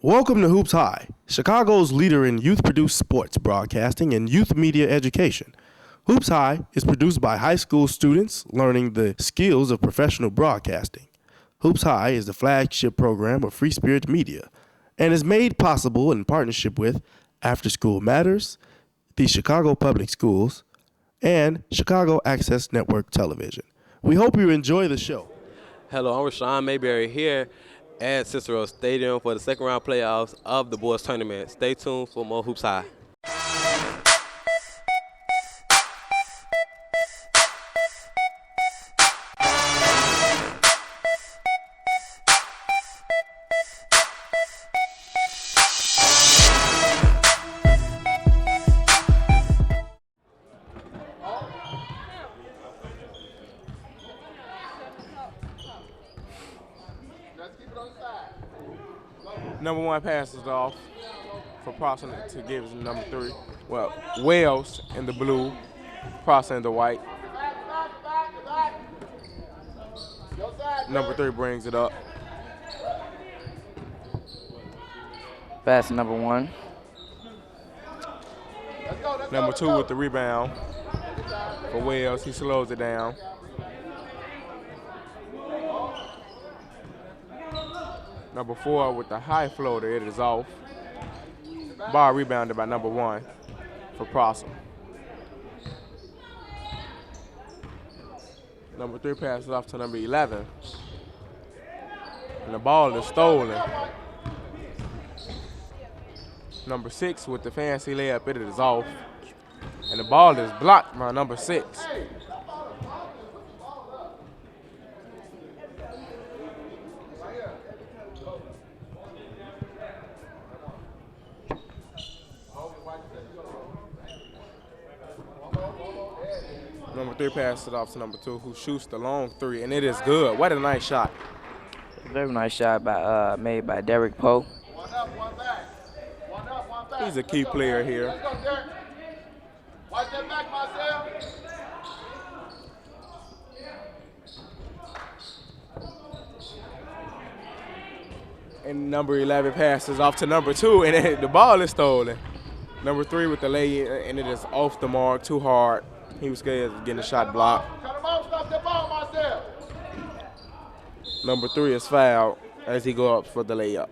Welcome to Hoops High, Chicago's leader in youth-produced sports broadcasting and youth media education. Hoops High is produced by high school students learning the skills of professional broadcasting. Hoops High is the flagship program of Free Spirit Media and is made possible in partnership with After School Matters, the Chicago Public Schools, and Chicago Access Network Television. We hope you enjoy the show. Hello, I'm Rashawn Mayberry here at Cicero Stadium for the second round playoffs of the boys tournament. Stay tuned for more Hoops High. Number one passes off for Prosser to give us number three. Well, Wells in the blue, Prosser in the white. Number three brings it up. Pass to number one. Number two with the rebound for Wells. He slows it down. Number four with the high floater, it is off. Ball rebounded by number one for Prosser. Number three passes off to number 11. And the ball is stolen. Number 6 with the fancy layup, it is off. And the ball is blocked by number 6. Number 3 passes it off to number 2, who shoots the long three, and it is good. What a nice shot. Very nice shot made by Derek Poe. He's a key player here. And number 11 passes off to number 2, and the ball is stolen. Number 3 with the lay, and it is off the mark, too hard. He was scared of getting the shot blocked. Number 3 is fouled as he goes up for the layup.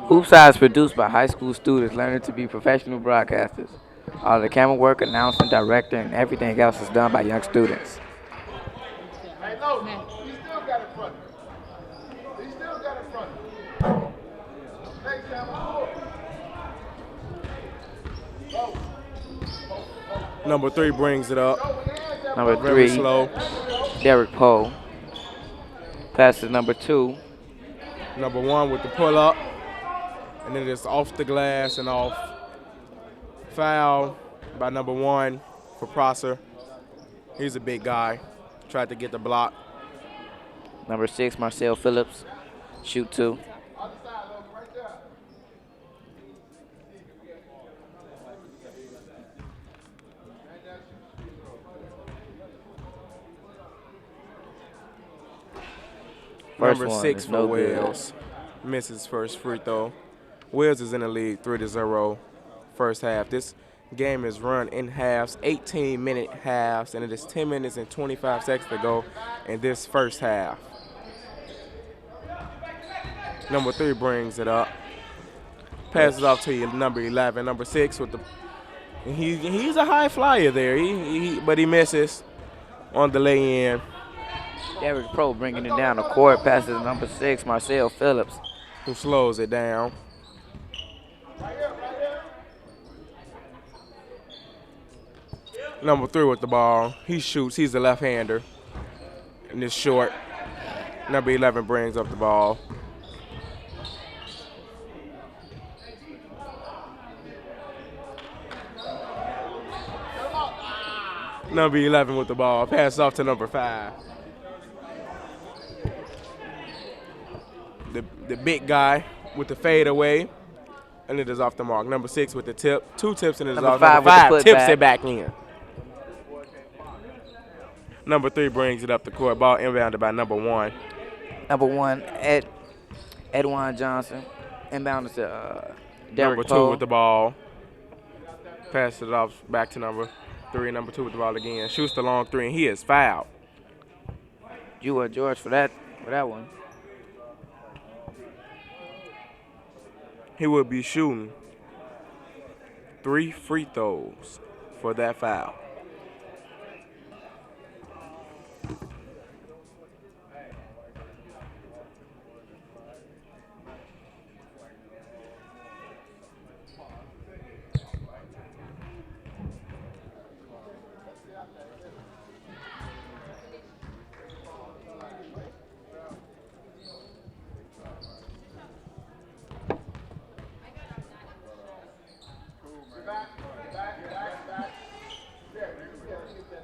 Hoops High is produced by high school students learning to be professional broadcasters. All the camera work, announcing, directing, and everything else is done by young students. Number 3 brings it up. Number Very 3, slow. Derek Poe. Passes number 2. Number 1 with the pull up. And it is off the glass and off. Foul by number 1 for Prosser. He's a big guy. Tried to get the block. Number 6, Marcel Phillips. Shoot 2. Number 6 for Wells. Misses first free throw. Wells is in the lead 3-0 first half. This game is run in halves, 18-minute halves, and it is 10 minutes and 25 seconds to go in this first half. Number 3 brings it up. Passes off to number 11. Number 6 with the he's a high flyer there. But he misses on the lay-in. Derek Poe bringing it down the court. Passes number 6, Marcel Phillips, who slows it down. Number 3 with the ball. He shoots. He's a left-hander. And it's short. Number 11 brings up the ball. Number 11 with the ball. Pass off to number 5. The big guy with the fade away. And it is off the mark. Number 6 with the tip. 2 tips and it is off. Number 5 tips it back in. Number 3 brings it up the court. Ball inbounded by number 1. Number 1, Edwin Johnson. Inbounded to Derek Number 2 Poe. with the ball. Pass it off back to number 3. Number 2 with the ball again. Shoots the long 3, and he is fouled. You are George for that one. He will be shooting 3 free throws for that foul.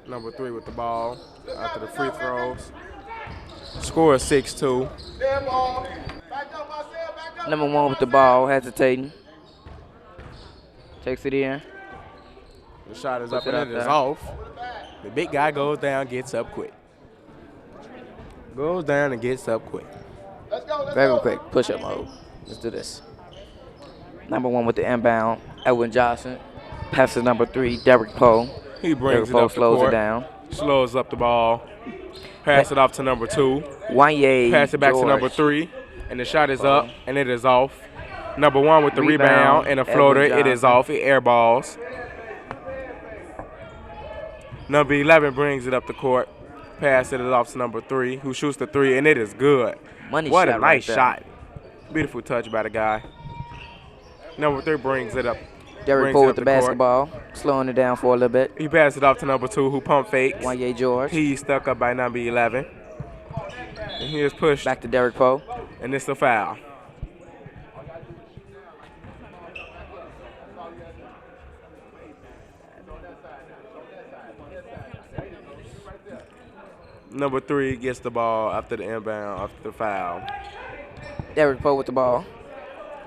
Number 3 with the ball after the free throws. Score is 6-2. Number 1 with the ball, hesitating. Takes it in. The shot is Puts up it and up it is there. off. The big guy goes down, gets up quick. Goes down and gets up quick. Very quick, push-up mode. Let's do this. Number 1 with the inbound, Edwin Johnson. Passes number 3, Derek Poe. He brings Derek it Poe up the slows court. it down. Slows up the ball. Pass it off to number 2. Wanye Pass it back George. to number 3. And the shot is up and it is off. Number 1 with the rebound and a floater. Edwin It is Johnson. off. It air balls. Number 11 brings it up the court. Pass it is off to number 3, who shoots the 3, and it is good. Money What shot a right nice there. shot. Beautiful touch by the guy. Number 3 brings it up. Derek brings Poe it with up the court. basketball, slowing it down for a little bit. He passed it off to number 2, who pump fakes. Wanye George. He's stuck up by number 11. And he is pushed, Back to Derek Poe. and it's a foul. Number 3 gets the ball after the inbound, after the foul. Derek Poe with the ball.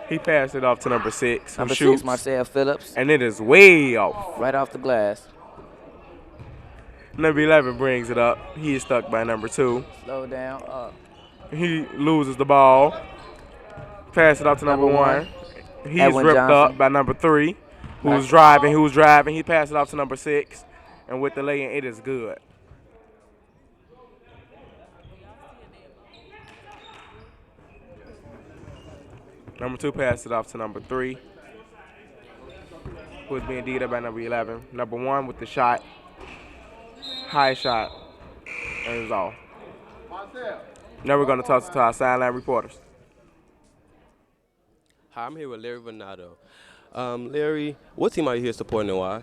He passed it off to number 6, who Number shoots, 6, Marcel Phillips. and it is way off. Right off the glass. Number 11 brings it up. He is stuck by number 2. Slow down. He loses the ball. Pass it off to number Number 1. He's Edwin ripped Johnson. up by number 3, who's Nice. driving. He passed it off to number 6, and with the lay-in, it is good. Number 2 passed it off to number 3, who is being D'd up by number 11. Number 1 with the shot. High shot. And it's off. Now we're going to talk to our sideline reporters. Hi, I'm here with Larry Venado. Larry, what team are you here supporting and why?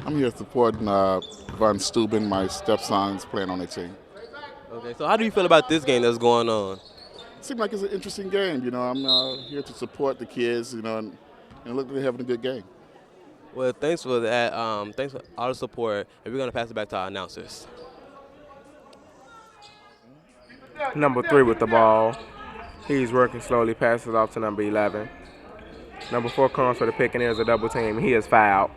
I'm here supporting Von Steuben. My stepson's playing on the team. Okay, so how do you feel about this game that's going on? It seems like it's an interesting game. You know, I'm here to support the kids. You know, and look, they're having a good game. Well, thanks for that. Thanks for all the support, and we're going to pass it back to our announcers. Number 3 with the ball. He's working slowly, passes it off to number 11. Number 4 comes for the pick, and there's a double team. He is fouled.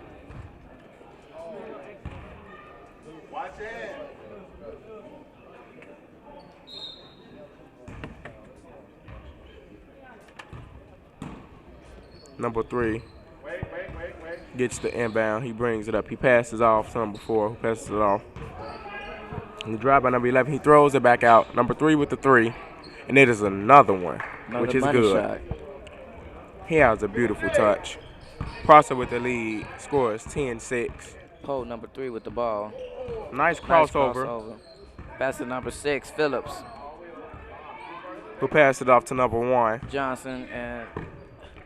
Number 3 gets the inbound. He brings it up. He passes off to number 4, who passes it off. And the drive by number 11. He throws it back out. Number 3 with the 3. And it is another one, Another which is money good. shot. He has a beautiful touch. Prosser with the lead. Scores 10-6. Poe, number 3 with the ball. Nice Nice crossover. Pass to number 6, Phillips. Who passed it off to number 1. Johnson and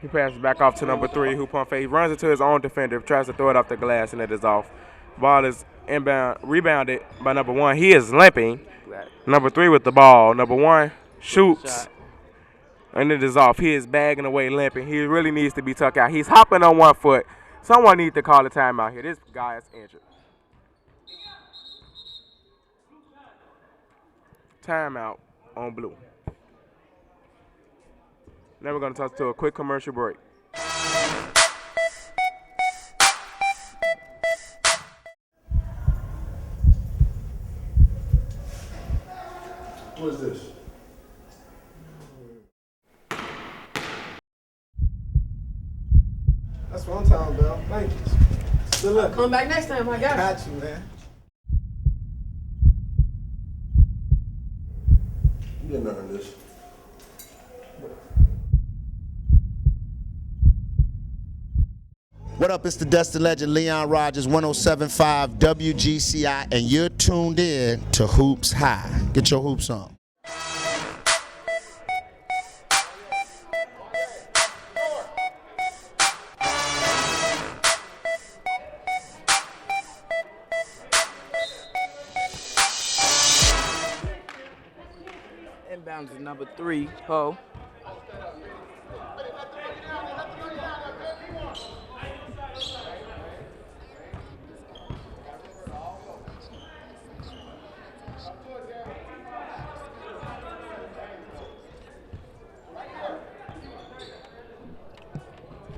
He passes back off to number 3, who pump fake. He runs into his own defender, tries to throw it off the glass, and it is off. Ball is inbound, rebounded by number 1. He is limping. Number 3 with the ball. Number 1 shoots, shot. and it is off. He is bagging away, limping. He really needs to be tucked out. He's hopping on 1 foot. Someone needs to call a timeout here. This guy is injured. Timeout on blue. Now we're going to toss to a quick commercial break. What is this? That's what I'm talking about. Thank you. Good luck. Come back next time, I got you. Got you, man. You didn't earn this. What up? It's the Dustin Legend, Leon Rogers, 107.5 WGCI, and you're tuned in to Hoops High. Get your hoops on. Inbounds is number 3, Poe.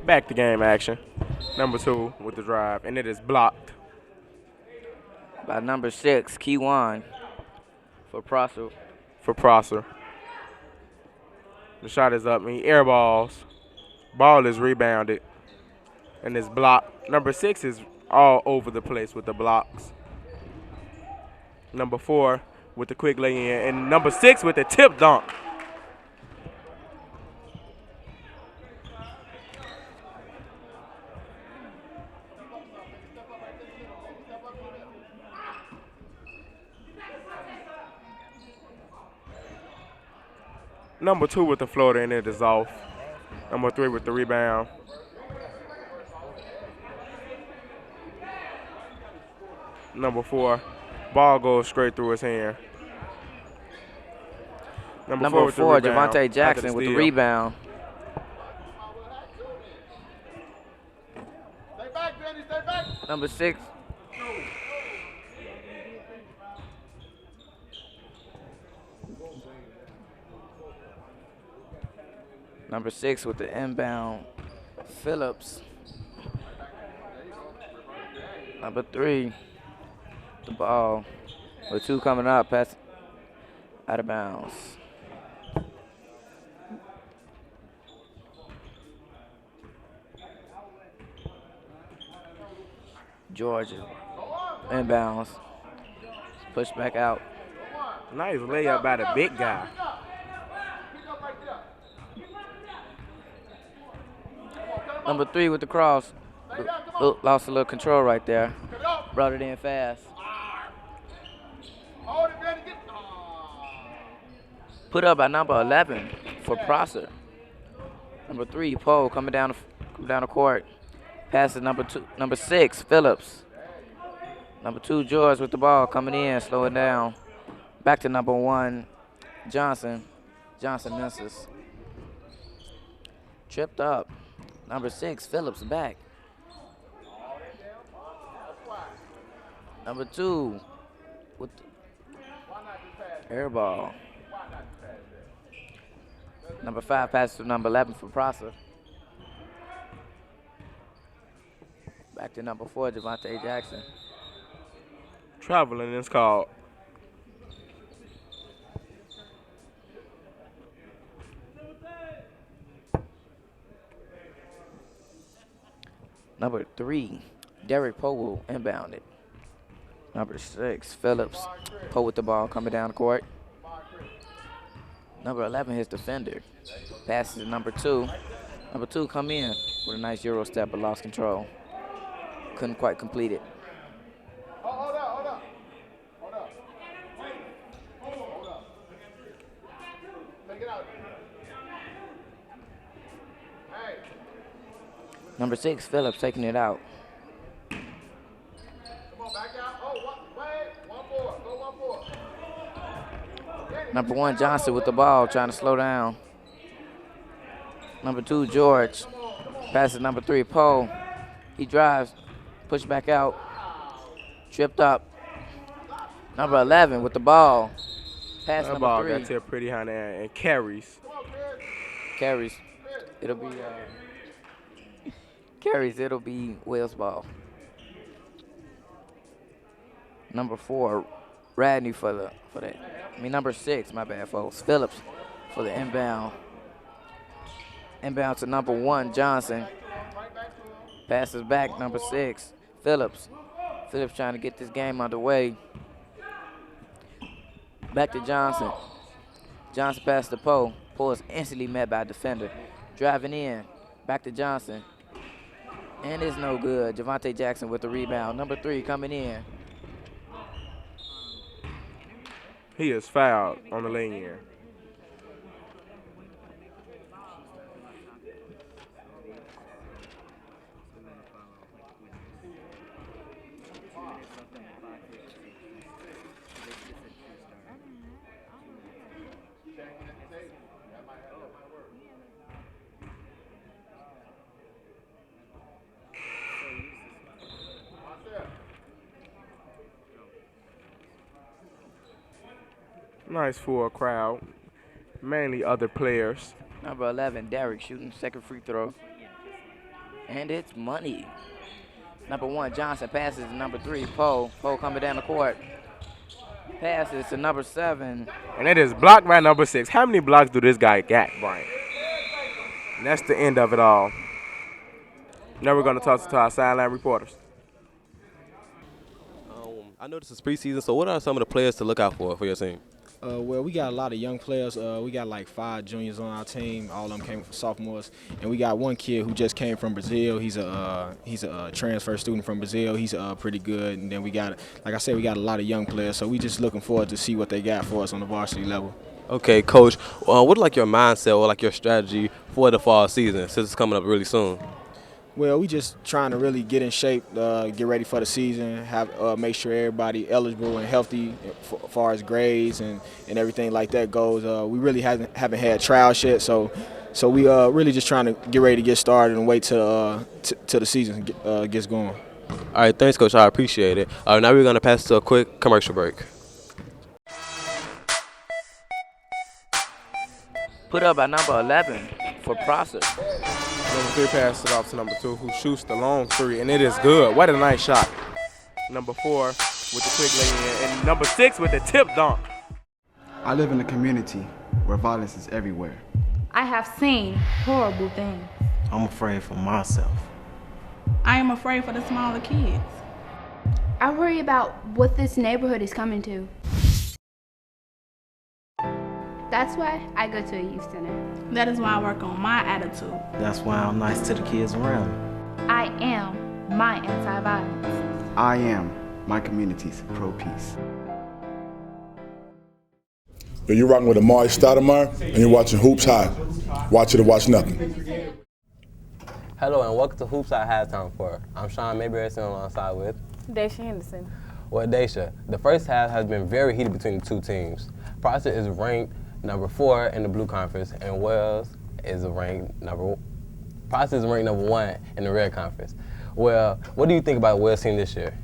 Back to game action. Number 2 with the drive, and it is blocked. By number 6, Keywan for Prosser. For Prosser. The shot is up, and he airballs. Ball is rebounded, and it's blocked. Number 6 is all over the place with the blocks. Number 4 with the quick lay-in, and number 6 with the tip dunk. Number 2 with the floater, and it is off. Number 3 with the rebound. Number 4, ball goes straight through his hand. Number 4, with the rebound Javante after Jackson with the steal. rebound. Number 6. Number 6 with the inbound, Phillips. Number 3, the ball with 2 coming up, pass out of bounds. Georgia, inbounds, push back out. Nice layup by the big guy. Number 3 with the cross. Lost a little control right there. Brought it in fast. Put up by number 11 for Prosser. Number 3, Poe coming down the court. Passes number 6, Phillips. Number 2, George with the ball coming in, slow it down. Back to number 1, Johnson. Johnson misses. Tripped up. Number 6, Phillips back. Number 2 with the air ball. Number 5 passes to number 11 for Prosser. Back to number 4, Javante Jackson. Traveling is called. Number 3, Derek Poe will inbound it. Number 6, Phillips. Poe with the ball coming down the court. Number 11, his defender. Passes to number 2. Number 2 come in with a nice Euro step but lost control. Couldn't quite complete it. Number 6, Phillips taking it out. Number 1, Johnson with the ball, trying to slow down. Number 2, George. Passes number 3, Poe. He drives, push back out. Tripped up. Number 11 with the ball. Pass That number ball 3. got tipped pretty high there and carries. Carries. It'll be carries. It'll be Wales ball. Number 4, Radney for that. Number 6. My bad, folks. Phillips for the inbound. Inbound to number 1, Johnson. Passes back, number 6, Phillips. Phillips trying to get this game underway. Back to Johnson. Johnson passes to Poe. Poe is instantly met by a defender. Driving in. Back to Johnson. And it's no good. Javante Jackson with the rebound. Number 3 coming in. He is fouled on the lay-in. Nice for a crowd, mainly other players. Number 11, Derek shooting second free throw. And it's money. Number 1, Johnson passes to number 3, Poe. Poe coming down the court. Passes to number 7. And it is blocked by number 6. How many blocks do this guy got, Brian? And that's the end of it all. Now we're going to talk to our sideline reporters. I know this is preseason, so what are some of the players to look out for your team? Well, we got a lot of young players. We got like 5 juniors on our team. All of them came from sophomores, and we got one kid who just came from Brazil. He's a transfer student from Brazil. He's pretty good. And then we got, like I said, we got a lot of young players. So we just looking forward to see what they got for us on the varsity level. Okay, Coach. What like your mindset or like your strategy for the fall season since it's coming up really soon? Well, we just trying to really get in shape, get ready for the season, make sure everybody eligible and healthy as far as grades and everything like that goes. We really haven't had trials yet, so we really just trying to get ready to get started and wait till the season gets going. All right, thanks, Coach. I appreciate it. Now we're going to pass to a quick commercial break. Put up by number 11 for Prosser. Number 3 passes it off to number 2, who shoots the long 3, and it is good. What a nice shot. Number 4 with the quick lay-in, and number 6 with the tip dunk. I live in a community where violence is everywhere. I have seen horrible things. I'm afraid for myself. I am afraid for the smaller kids. I worry about what this neighborhood is coming to. That's why I go to a youth center. That is why I work on my attitude. That's why I'm nice to the kids around me. I am my anti-violence. I am my community's pro-peace. You're rocking with Amari Stoudemire, and you're watching Hoops High. Watch it or watch nothing. Hello, and welcome to Hoops High Halftime Report. I'm Sean Mayberry, sitting alongside with Daisha Henderson. Well, Daisha, the first half has been very heated between the two teams. Prosser is ranked number 4 in the Blue Conference, and Wells is ranked number 1 in the Red Conference. Well, what do you think about Wells' team this year?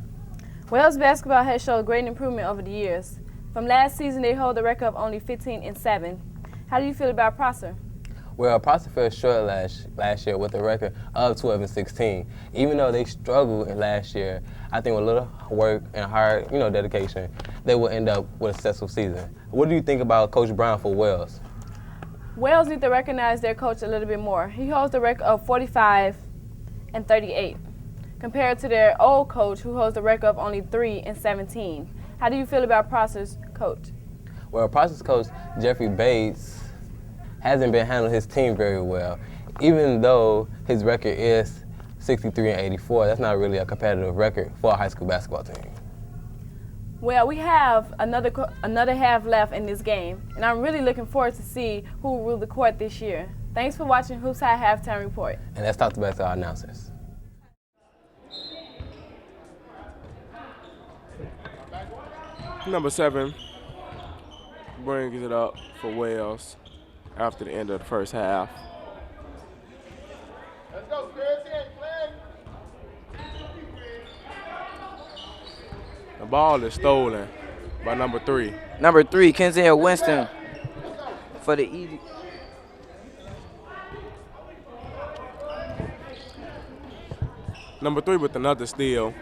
Wells basketball has showed great improvement over the years. From last season, they hold a record of only 15-7. How do you feel about Prosser? Well, Prosser fell short last year with a record of 12-16. Even though they struggled last year, I think with a little work and hard, dedication, they will end up with a successful season. What do you think about Coach Brown for Wells? Wells need to recognize their coach a little bit more. He holds the record of 45-38, compared to their old coach who holds the record of only 3-17. How do you feel about Prosser's coach? Well, Prosser's coach, Jeffrey Bates, hasn't been handling his team very well. Even though his record is 63-84, that's not really a competitive record for a high school basketball team. Well, we have another half left in this game, and I'm really looking forward to see who will rule the court this year. Thanks for watching Hoops High Halftime Report. And let's talk back to our announcers. Number 7 brings it up for Wells after the end of the first half. Let's go, Chris. The ball is stolen by number 3. Number 3, Kenzel Winston for the easy. Number 3 with another steal.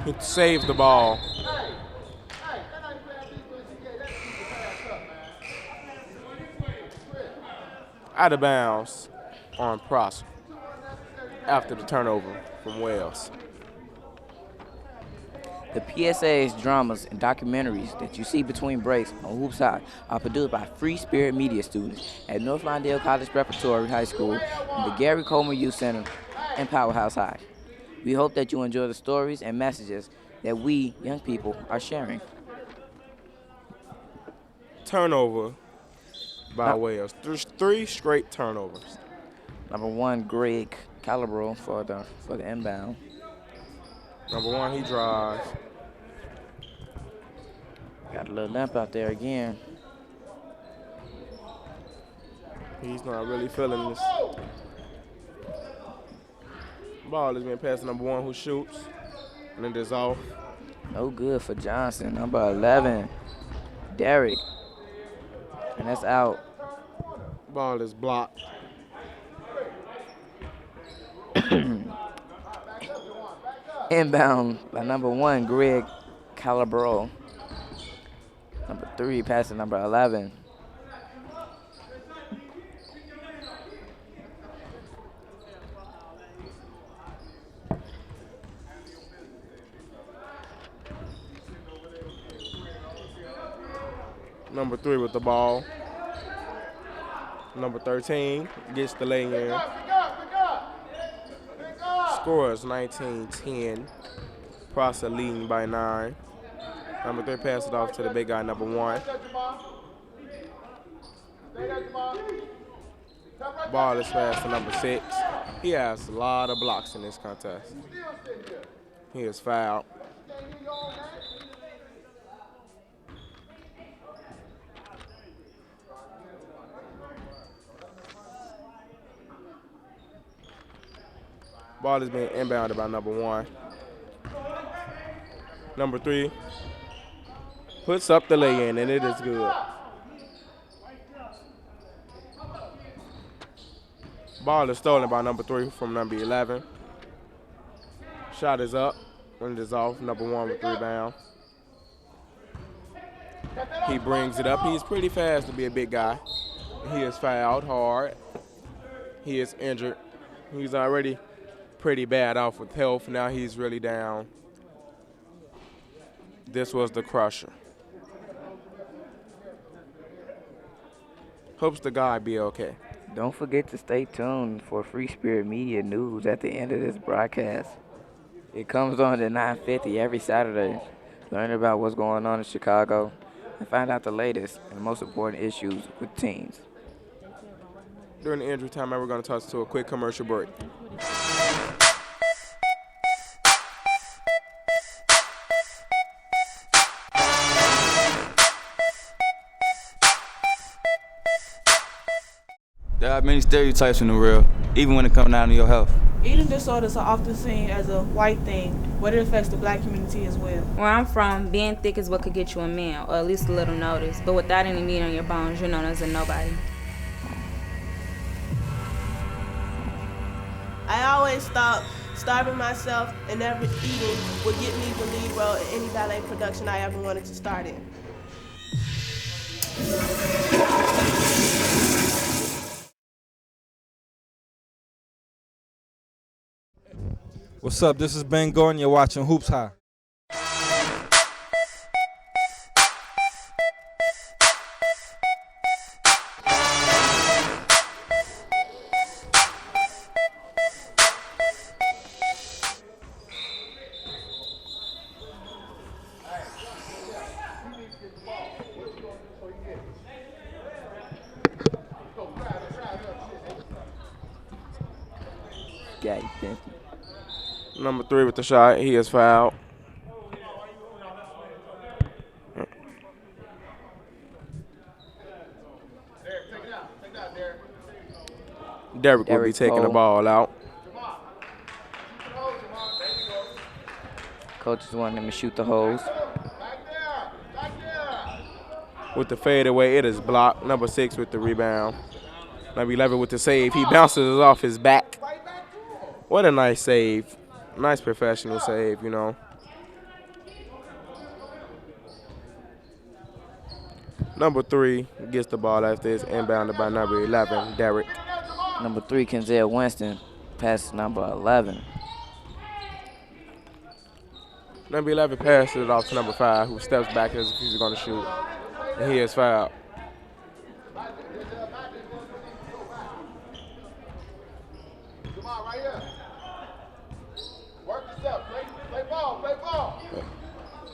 He saves the ball. Out of bounds on Prosser after the turnover from Wells. The PSA's dramas and documentaries that you see between breaks on Hoops High are produced by Free Spirit Media students at North Lawndale College Preparatory High School and the Gary Coleman Youth Center and Powerhouse High. We hope that you enjoy the stories and messages that we, young people, are sharing. Turnover by Wells. 3 straight turnovers. Number 1, Greg Calabro for the inbound. Number 1, he drives. Got a little limp out there again. He's not really feeling this. Ball has been passed to number 1 who shoots. And it is off. No good for Johnson. Number 11, Derek. And that's out. Ball is blocked. Inbound by number 1, Greg Calabro. Number 3, passing number 11. Number 3 with the ball. Number 13 gets the lay-in. Scores 19-10. Prosser leading by 9. Number 3 passes it off to the big guy, number 1. Ball is passed to number 6. He has a lot of blocks in this contest. He is fouled. Ball is being inbounded by number 1. Number 3 puts up the lay-in, and it is good. Ball is stolen by number 3 from number 11. Shot is up, and it is off. Number 1 with the rebound. He brings it up. He's pretty fast to be a big guy. He is fouled hard. He is injured. He's already pretty bad off with health. Now he's really down. This was the crusher. Hopes the guy be okay. Don't forget to stay tuned for Free Spirit Media news at the end of this broadcast. It comes on at 9:50 every Saturday. Learn about what's going on in Chicago and find out the latest and most important issues with teams. During the injury time, we're going to toss to a quick commercial break. There are many stereotypes in the world, even when it comes down to your health. Eating disorders are often seen as a white thing, but it affects the black community as well. Where I'm from, being thick is what could get you a man, or at least a little notice. But without any meat on your bones, you're known as a nobody. I always thought starving myself and never eating would get me the lead role in any ballet production I ever wanted to start in. What's up? This is Ben Gordon. You're watching Hoops High. Number 3 with the shot. He is fouled. Derek will be taking the ball out. Coaches want him to shoot the holes. with the fadeaway. It is blocked. Number 6 with the rebound. Number 11 with the save. He bounces it off his back. What a nice save. Nice professional save, you know. Number 3 gets the ball after it's inbounded by number 11, Derek. Number 3, Kenzel Winston, passes number 11. Number 11 passes it off to number 5, who steps back as if he's going to shoot. And he is fouled.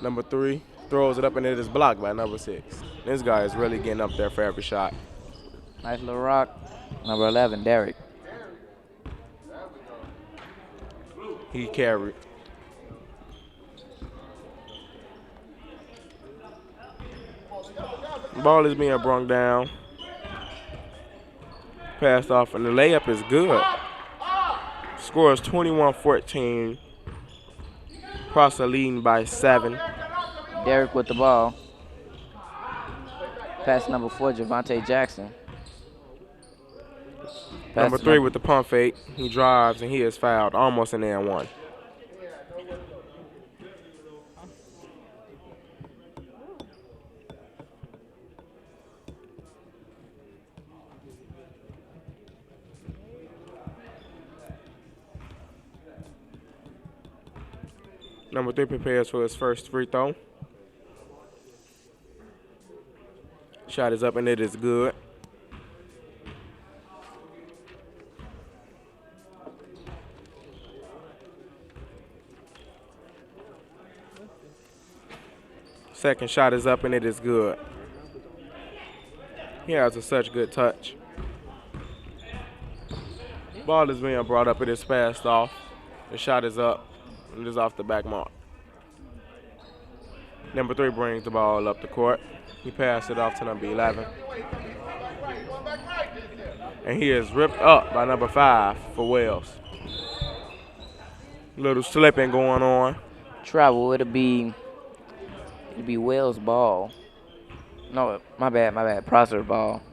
Number 3 throws it up and it is blocked by number 6. This guy is really getting up there for every shot. Nice little rock. Number 11, Derek. He carried. Ball is being brung down. Passed off, and the layup is good. Score is 21-14. Prosser leading by 7. Derek with the ball. Pass number 4, Javante Jackson. Number 3 with the pump fake. He drives, and he is fouled. Almost an and one. Number 3 prepares for his first free throw. Shot is up and it is good. Second shot is up and it is good. He has such good touch. Ball is being brought up, it is passed off. The shot is up. It is off the back mark. Number 3 brings the ball up the court. He passed it off to number 11. And he is ripped up by number 5 for Wells. Little slipping going on. Travel, it'll be Wells' ball. No, my bad. Prosser ball.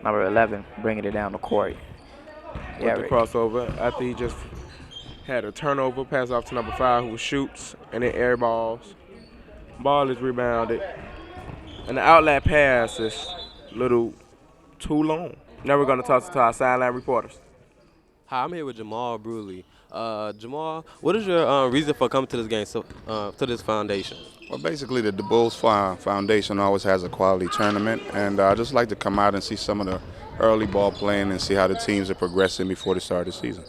Number 11, bringing it down the court. With the crossover after he just had a turnover, pass off to number 5 who shoots, and then air balls. Ball is rebounded. And the outlet pass is a little too long. Now we're going to toss it to our sideline reporters. Hi, I'm here with Jamal Bruley. Jamal, what is your reason for coming to this game, to this foundation? Well, basically, the DuBois Foundation always has a quality tournament, and I just like to come out and see some of the early ball playing and see how the teams are progressing before the start of the season.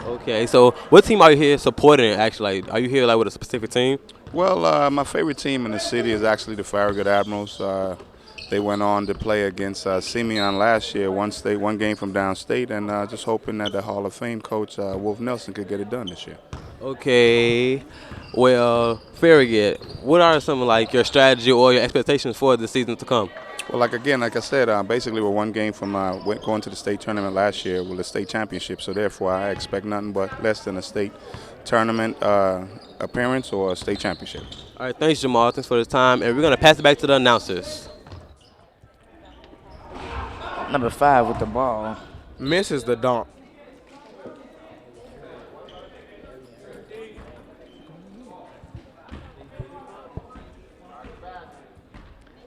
Okay, so what team are you here supporting, actually? Are you here with a specific team? Well, my favorite team in the city is actually the Farragut Admirals. They went on to play against Simeon last year, one game from downstate, and just hoping that the Hall of Fame coach, Wolf Nelson, could get it done this year. Okay. Well, Farragut, what are some of your strategy or your expectations for the season to come? Well, like I said, basically we're one game from going to the state tournament last year with the state championship, so therefore I expect nothing but less than a state tournament appearance or a state championship. All right, thanks, Jamal. Thanks for the time, and we're going to pass it back to the announcers. Number 5 with the ball. Misses the dunk.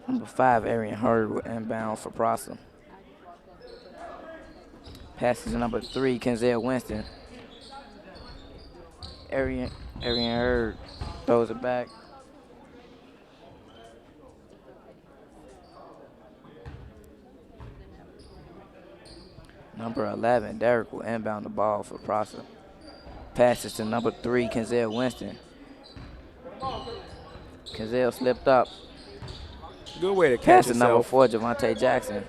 Number 5, Arian Hurd with inbound for Prosser. Passes to number 3, Kenzel Winston. Arian Hurd throws it back. Number 11, Derek will inbound the ball for Prosser. Passes to number 3, Kenzel Winston. Kenzel slipped up. Good way to catch Pass to yourself. number 4, Javante Jackson.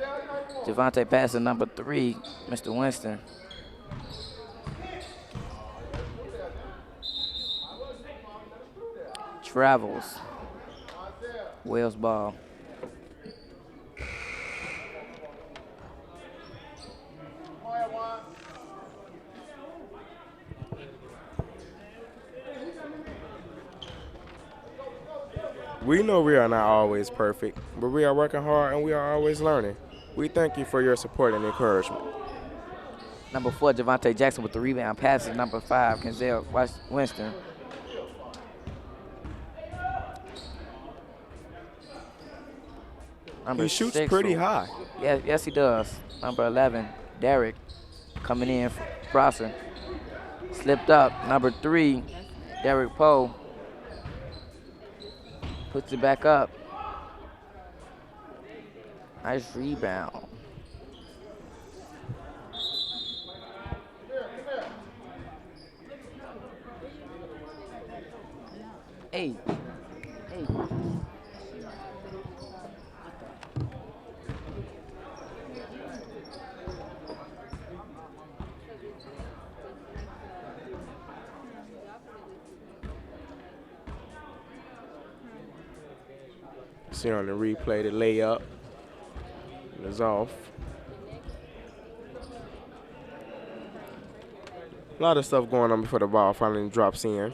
Javante pass to number 3, Mr. Winston. Travels. Wells ball. We know we are not always perfect, but we are working hard and we are always learning. We thank you for your support and encouragement. Number 4, Javante Jackson with the rebound. Passes number 5, Kenzel Winston. Number He shoots 6, pretty high. Yes, he does. Number 11, Derek, coming in for Prosser. Slipped up. Number 3, Derek Poe. Puts it back up. Nice rebound. Hey. See on the replay, the layup is off. A lot of stuff going on before the ball finally drops in.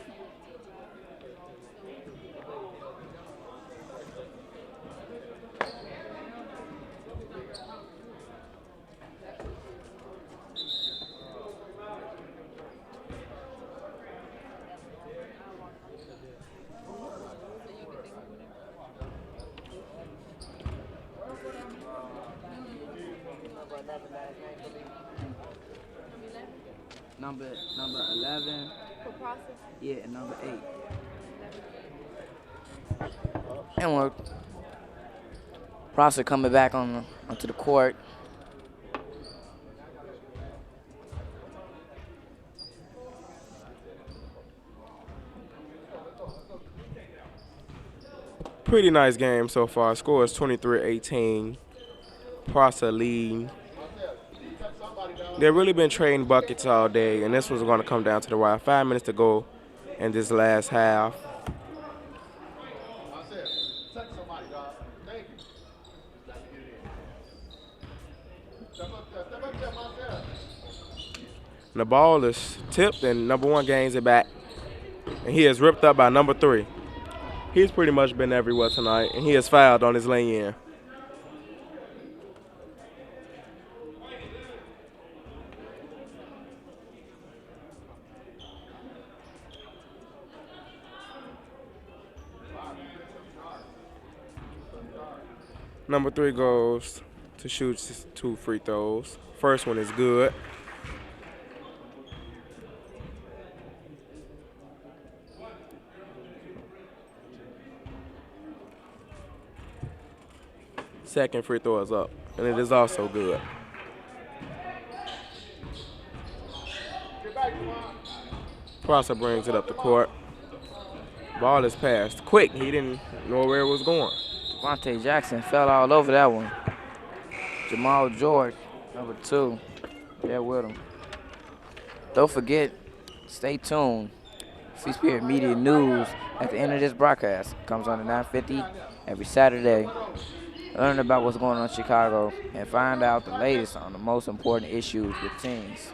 Number 11. Yeah, and number 8. And we're Prosser coming back onto the court. Pretty nice game so far. Score is 23-18. Prosser lead. They've really been trading buckets all day, and this one's going to come down to the wire. 5 minutes to go in this last half. And the ball is tipped, and number 1 gains it back. And he is ripped up by number 3. He's pretty much been everywhere tonight, and he is fouled on his lay-in. Number 3 goes to shoot 2 free throws. First one is good. Second free throw is up, and it is also good. Prosser brings it up the court. Ball is passed quick. He didn't know where it was going. Javante Jackson fell all over that one. Jamal George, number 2, there with him. Don't forget, stay tuned. Free Spirit Media News at the end of this broadcast comes on at 9:50 every Saturday. Learn about what's going on in Chicago and find out the latest on the most important issues with teams.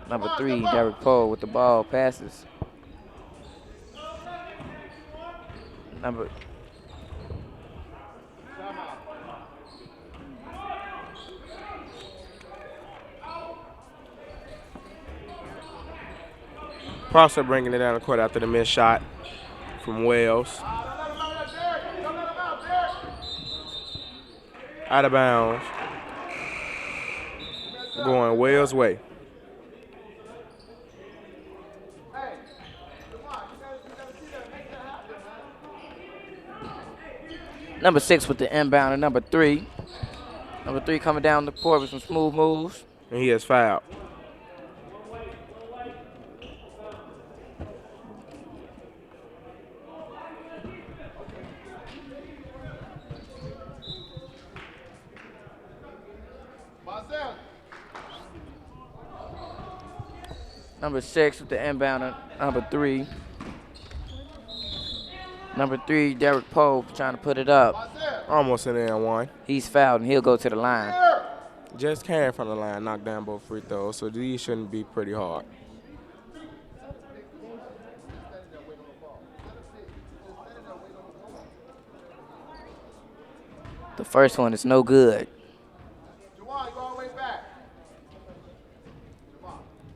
Number 3, Derek Poe with the ball, passes. Prosser bringing it down the court after the missed shot from Wells. Out of bounds. Going Wells' way. Number 6 with the inbound and number 3. Number 3 coming down the court with some smooth moves. And he is fouled. Number 6 with the inbound and number 3. Number 3, Derek Poe trying to put it up. Almost in there and one. He's fouled and he'll go to the line. Just came from the line, knocked down both free throws, so these shouldn't be pretty hard. The first one is no good.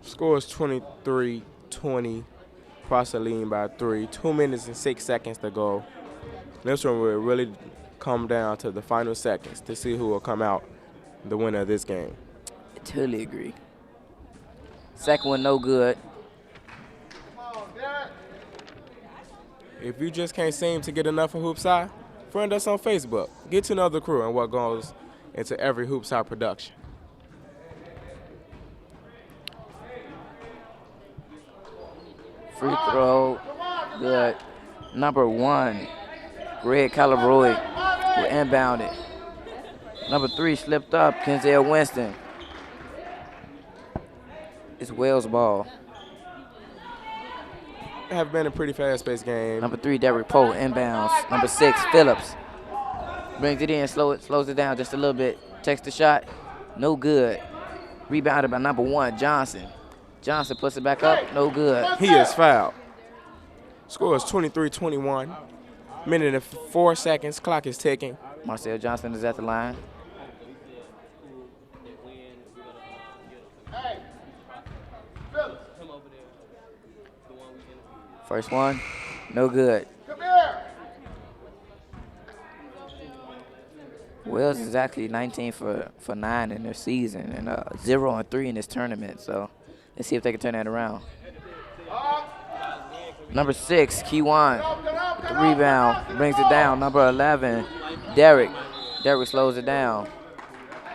Score is 23-20. Prosser leading by 3. 2 minutes and 6 seconds to go. This one will really come down to the final seconds to see who will come out the winner of this game. I totally agree. Second one, no good. If you just can't seem to get enough of Hoops High, friend us on Facebook. Get to know the crew and what goes into every Hoops High production. Free throw, good. Number 1, Greg Calabroy will inbound it. Number 3 slipped up, Kenzel Winston. It's Wells' ball. Have been a pretty fast-paced game. Number 3, Derek Poe, inbounds. Number 6, Phillips. Brings it in, slows it down just a little bit. Takes the shot, no good. Rebounded by number 1, Johnson. Johnson puts it back up, no good. He is fouled. Score is 23-21. Minute and 4 seconds, clock is ticking. Marcel Johnson is at the line. First one, no good. Wells is actually 19 for 9 in their season and 0-3 in this tournament. So let's see if they can turn that around. Number 6, Kiwan, with the rebound, brings it down. Number 11, Derek. Derek slows it down.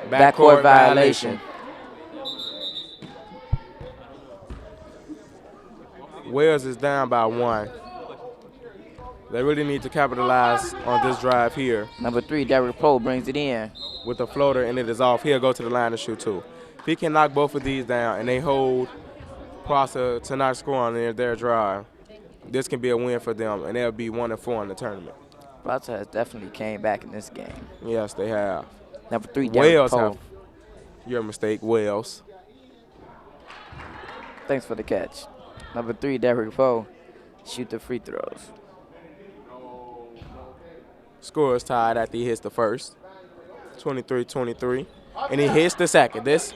Backcourt violation. Wells is down by 1. They really need to capitalize on this drive here. Number 3, Derek Poe brings it in. With a floater, and it is off. He'll go to the line to shoot 2. If he can knock both of these down and they hold Prosser to not score on their drive, this can be a win for them, and they'll be 1-4 in the tournament. Prosser has definitely came back in this game. Yes, they have. Number 3, Derek Poe. Have your mistake, Wells. Thanks for the catch. Number 3, Derek Poe, shoot the free throws. Score is tied after he hits the first, 23-23, and he hits the second. This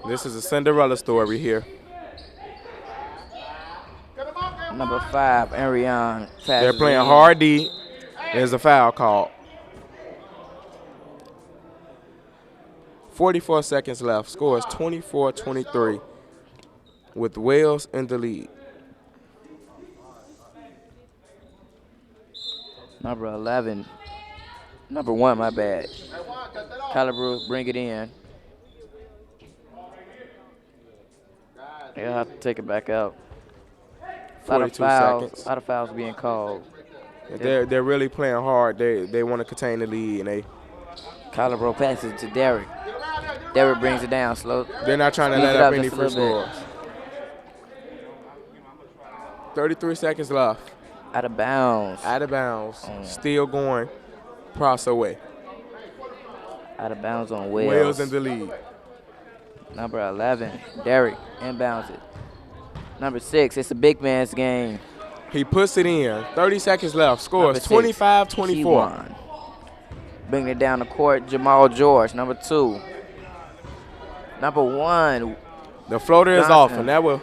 is a Cinderella story here. Number 5, Ariane. They're playing hard D. There's a foul called. 44 seconds left. Score is 24-23 with Wells in the lead. Number 11. Number 1, my bad. Calabro, bring it in. They'll have to take it back out. A lot of fouls being called. They're really playing hard. They want to contain the lead, and Calabro passes it to Derek. Derek brings it down slow. They're not trying to let up any free scores. 33 seconds left. Out of bounds. Out of bounds. Still going. Prosser away. Out of bounds on Wells. Wells in the lead. Number 11, Derek inbounds it. Number 6, it's a big man's game. He puts it in. 30 seconds left. Scores 25-24. Bringing it down the court, Jamal George, number 2. Number 1. The floater is off, and that will.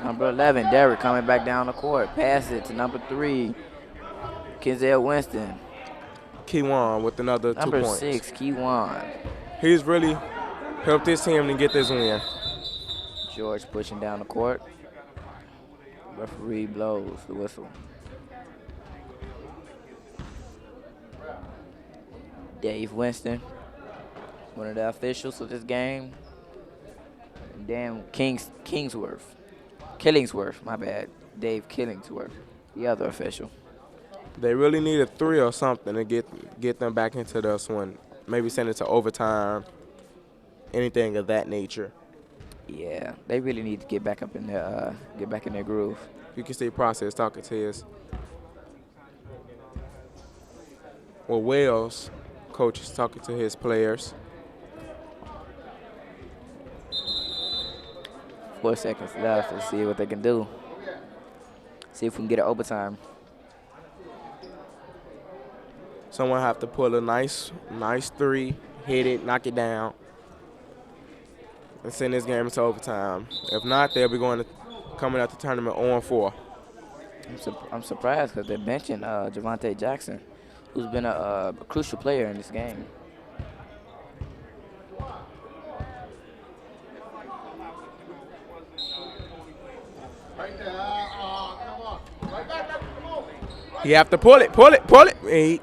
Number 11, Derek coming back down the court. Pass it to number 3, Kenzel Winston. Kiwan with another 2 points. Number 6, Kiwan. He's really helped this team to get this win. George pushing down the court. Referee blows the whistle. Dave Winston, one of the officials of this game. And Dan Killingsworth, my bad. Dave Killingsworth, the other official. They really need a 3 or something to get them back into this one. Maybe send it to overtime, anything of that nature. Yeah, they really need to get back up in their groove. You can see Prosser talking to his. Well, Wells coach is talking to his players. 4 seconds left. Let's see what they can do. See if we can get it overtime. Someone have to pull a nice three, hit it, knock it down, and send this game into overtime. If not, they'll be coming out the tournament 0-4. I'm surprised because they're benching Javante Jackson, who's been a crucial player in this game. You have to pull it. And he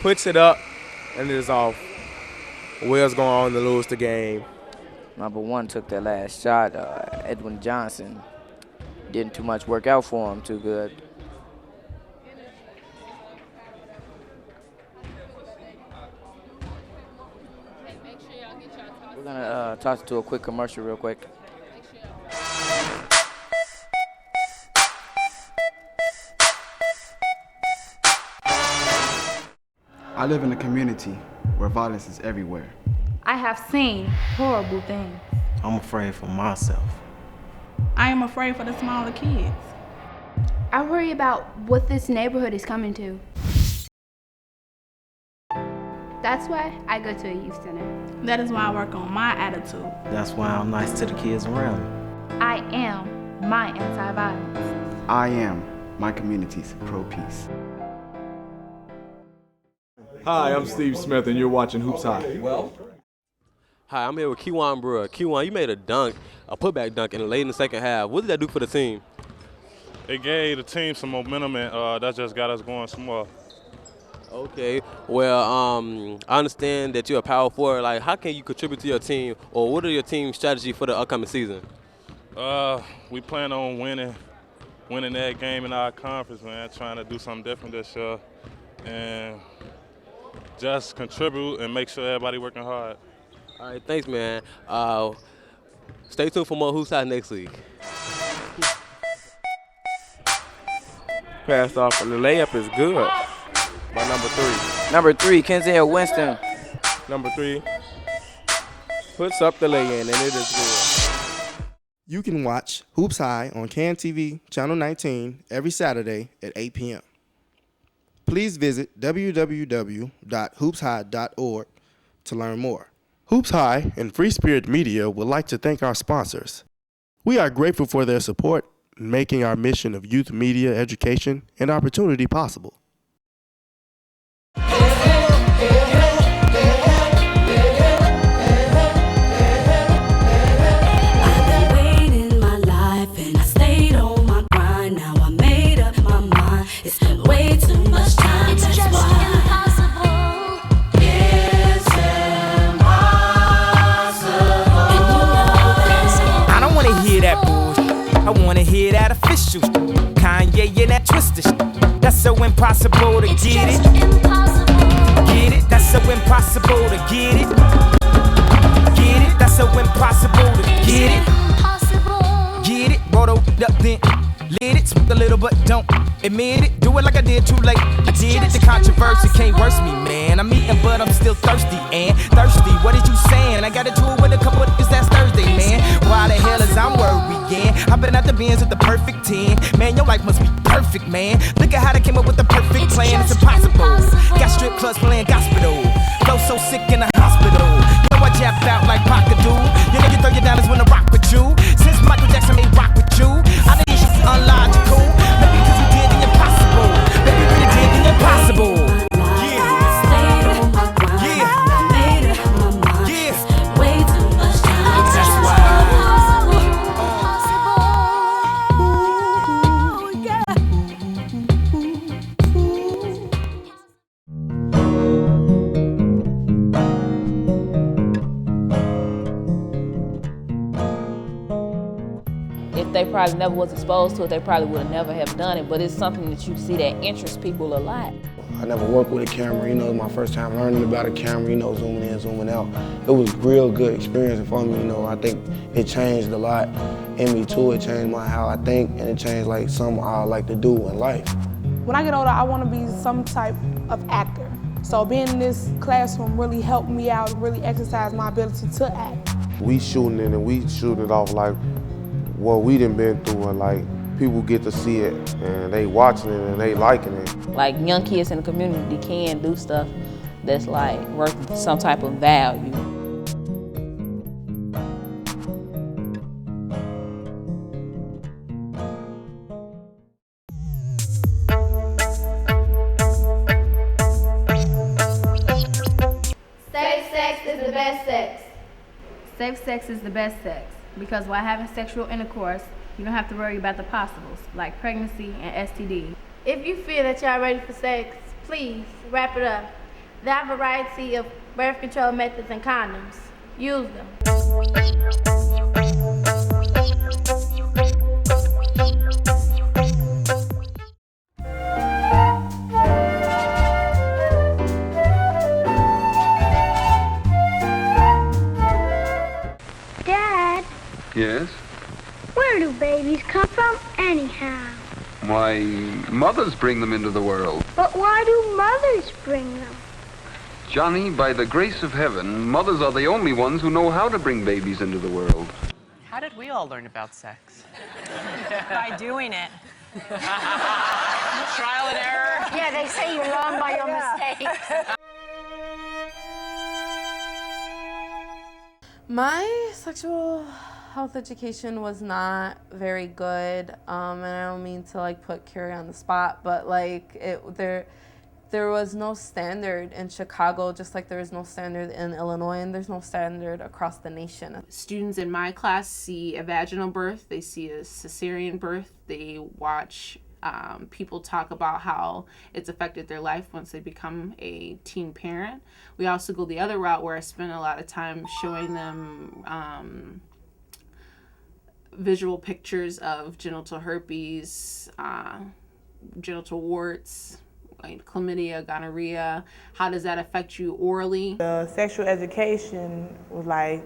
puts it up, and it is off. Wells going on to lose the game. Number 1 took that last shot. Edwin Johnson didn't too much work out for him too good. We're gonna toss it to a quick commercial real quick. I live in a community where violence is everywhere. I have seen horrible things. I'm afraid for myself. I am afraid for the smaller kids. I worry about what this neighborhood is coming to. That's why I go to a youth center. That is why I work on my attitude. That's why I'm nice to the kids around me. I am my anti-violence. I am my community's pro-peace. Hi, I'm Steve Smith, and you're watching Hoops High. Hi, I'm here with Kewan Brewer. Kewan, you made a putback dunk late in the second half. What did that do for the team? It gave the team some momentum, and that just got us going some more. Okay. Well, I understand that you're a power forward. Like, how can you contribute to your team, or what are your team's strategy for the upcoming season? We plan on winning that game in our conference, man. Trying to do something different this year, and just contribute and make sure everybody working hard. All right, thanks, man. Stay tuned for more Hoops High next week. Passed off, and the layup is good by number 3. Number 3, Kenzel Winston. Number 3 puts up the lay-in, and it is good. You can watch Hoops High on CAN TV, Channel 19, every Saturday at 8 p.m. Please visit www.hoopshigh.org to learn more. Hoops High and Free Spirit Media would like to thank our sponsors. We are grateful for their support in making our mission of youth media education and opportunity possible. I wanna hear that official Kanye and that twisted shit. That's so impossible to get it. Get it? That's so impossible to get it. Get it? That's so impossible to get it. Get it? Rolled up then lit it. Smoke a little but don't admit it. Do it like I did too late. I did it. The controversy can't worse me, man. I'm eating but I'm still thirsty and thirsty. What did you saying? I got into it with a couple of niggas that's Thursday, man. Why the hell is I'm worrying? I've been out the bins with the perfect 10. Man, your life must be perfect, man. Look at how they came up with the perfect plan. It's impossible. Got strip clubs playing gospel. Flow so sick in the hospital. You know I jabbed out like Pac do. You know you throw your dollars when I rock with you. Since Michael Jackson made rock with you, I think this shit's unlogical. Maybe because you did the impossible. Maybe you really did the impossible. They probably never was exposed to it, they probably would have never have done it, but it's something that you see that interests people a lot. I never worked with a camera, you know, it was my first time learning about a camera, you know, zooming in, zooming out. It was a real good experience for me, you know. I think it changed a lot in me too. It changed how I think, and it changed like something I like to do in life. When I get older, I want to be some type of actor. So being in this classroom really helped me out, really exercise my ability to act. We shooting it and we shooting it off like what we done been through and like people get to see it and they watching it and they liking it. Like young kids in the community can do stuff that's like worth some type of value. Safe sex is the best sex. Safe sex is the best sex because while having sexual intercourse, you don't have to worry about the possibles, like pregnancy and STD. If you feel that y'all ready for sex, please wrap it up. There are a variety of birth control methods and condoms. Use them. Dad, Yes? where do babies come from anyhow? Why, mothers bring them into the world. But why do mothers bring them? Johnny, by the grace of heaven, mothers are the only ones who know how to bring babies into the world. How did we all learn about sex? By doing it. Trial and error. Yeah, they say you learn by your mistakes. My sexual health education was not very good, and I don't mean to like put Carrie on the spot, but like there was no standard in Chicago, just like there is no standard in Illinois, and there's no standard across the nation. Students in my class see a vaginal birth, they see a cesarean birth, they watch people talk about how it's affected their life once they become a teen parent. We also go the other route where I spend a lot of time showing them visual pictures of genital herpes, genital warts, like chlamydia, gonorrhea. How does that affect you orally? The sexual education was like,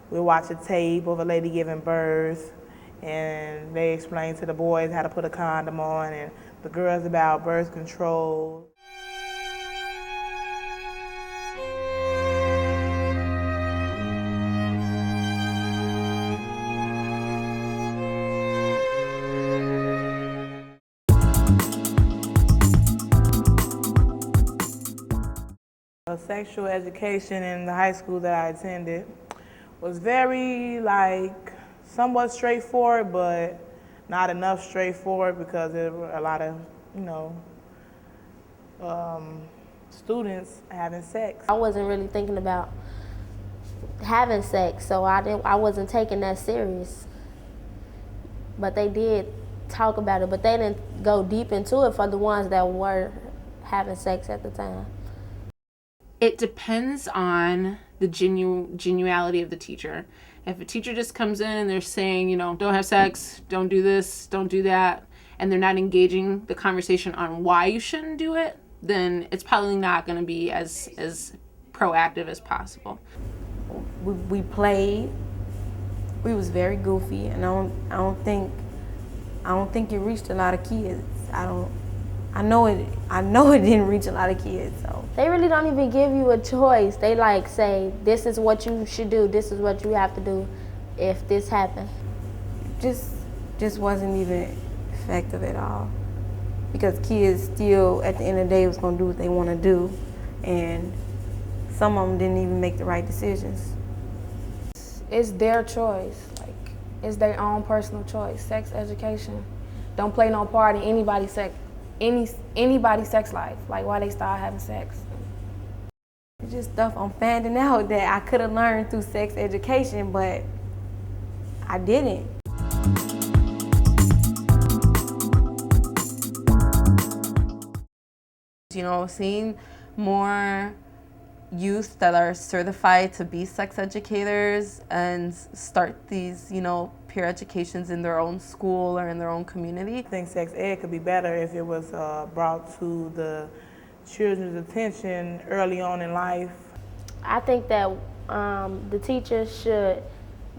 we watch a tape of a lady giving birth, and they explain to the boys how to put a condom on, and the girls about birth control. Sexual education in the high school that I attended was very somewhat straightforward, but not enough straightforward because there were a lot of, students having sex. I wasn't really thinking about having sex, so I wasn't taking that serious. But they did talk about it, but they didn't go deep into it for the ones that were having sex at the time. It depends on the genuality of the teacher. If a teacher just comes in and they're saying, don't have sex, don't do this, don't do that, and they're not engaging the conversation on why you shouldn't do it, then it's probably not going to be as proactive as possible. We played. We was very goofy, and I don't think it reached a lot of kids. I know it didn't reach a lot of kids. So they really don't even give you a choice. They say, this is what you should do, this is what you have to do if this happened. Just wasn't even effective at all. Because kids still, at the end of the day, was gonna do what they wanna do, and some of them didn't even make the right decisions. It's their choice. It's their own personal choice. Sex education don't play no part in anybody's sex life, like why they start having sex. It's just stuff I'm finding out that I could have learned through sex education, but I didn't. Seeing more youth that are certified to be sex educators and start these, peer educations in their own school or in their own community. I think sex ed could be better if it was brought to the children's attention early on in life. I think that the teachers should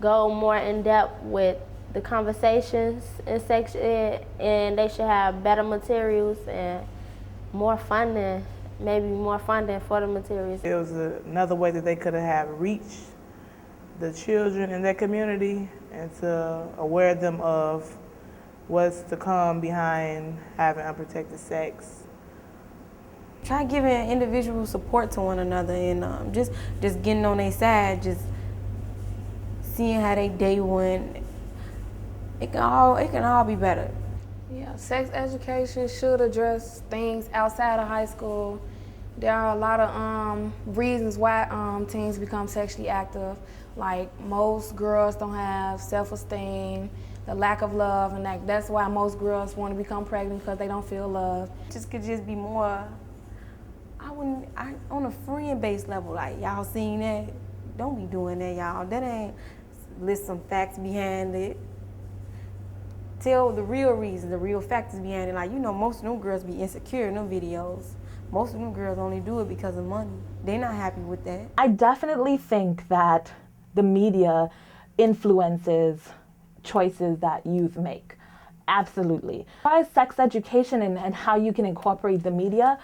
go more in depth with the conversations in sex ed, and they should have better materials and more funding, maybe more funding for the materials. It was another way that they could have reached the children in their community and to aware them of what's to come behind having unprotected sex. Try giving individual support to one another and just getting on their side, just seeing how they day went. It can all be better. Yeah, sex education should address things outside of high school. There are a lot of reasons why teens become sexually active. Like most girls don't have self-esteem, the lack of love, and that's why most girls want to become pregnant because they don't feel love. Just could just be more, on a friend-based level, like y'all seen that? Don't be doing that, y'all. That ain't, list some facts behind it. Tell the real reason, the real factors behind it. Like, most of them girls be insecure in them videos. Most of them girls only do it because of money. They're not happy with that. I definitely think that the media influences choices that youth make. Absolutely. As far as sex education and how you can incorporate the media,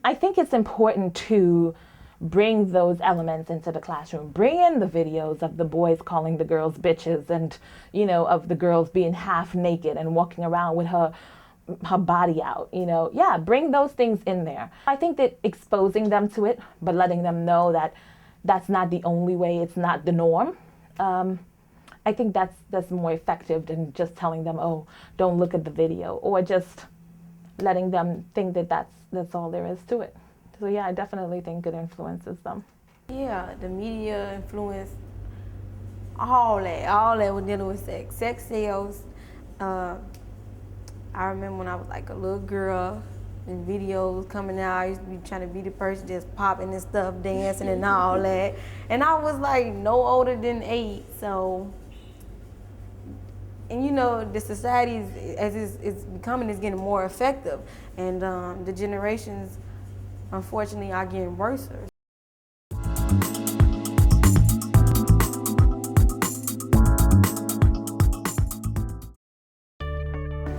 I think it's important to bring those elements into the classroom. Bring in the videos of the boys calling the girls bitches and, of the girls being half naked and walking around with her body out, Yeah, bring those things in there. I think that exposing them to it, but letting them know that that's not the only way, it's not the norm. I think that's more effective than just telling them, oh, don't look at the video, or just letting them think that that's all there is to it. So yeah, I definitely think it influences them. Yeah, the media influence all that with dealing with sex. Sex sales. I remember when I was like a little girl and videos coming out, I used to be trying to be the person just popping and stuff, dancing and all that. And I was like no older than 8, so. And the society, as it's becoming, is getting more effective. And the generations, unfortunately, are getting worse.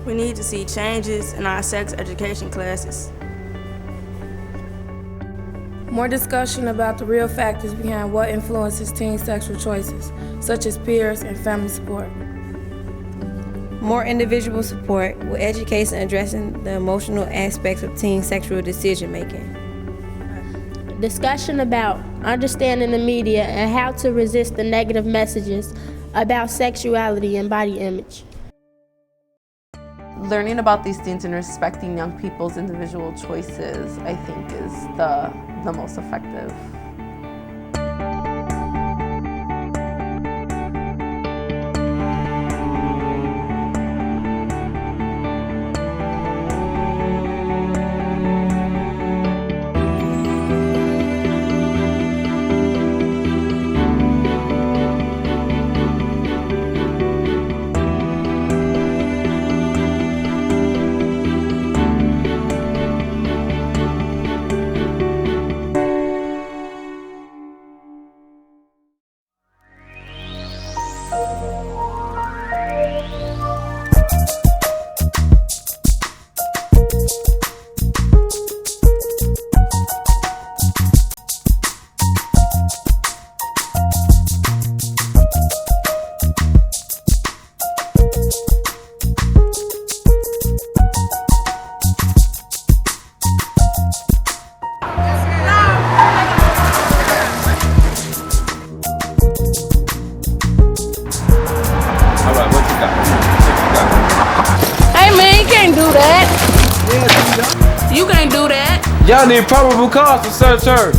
We need to see changes in our sex education classes. More discussion about the real factors behind what influences teen sexual choices, such as peers and family support. More individual support with education addressing the emotional aspects of teen sexual decision making. Discussion about understanding the media and how to resist the negative messages about sexuality and body image. Learning about these things and respecting young people's individual choices, I think, is the most effective. Y'all need probable cause to search her.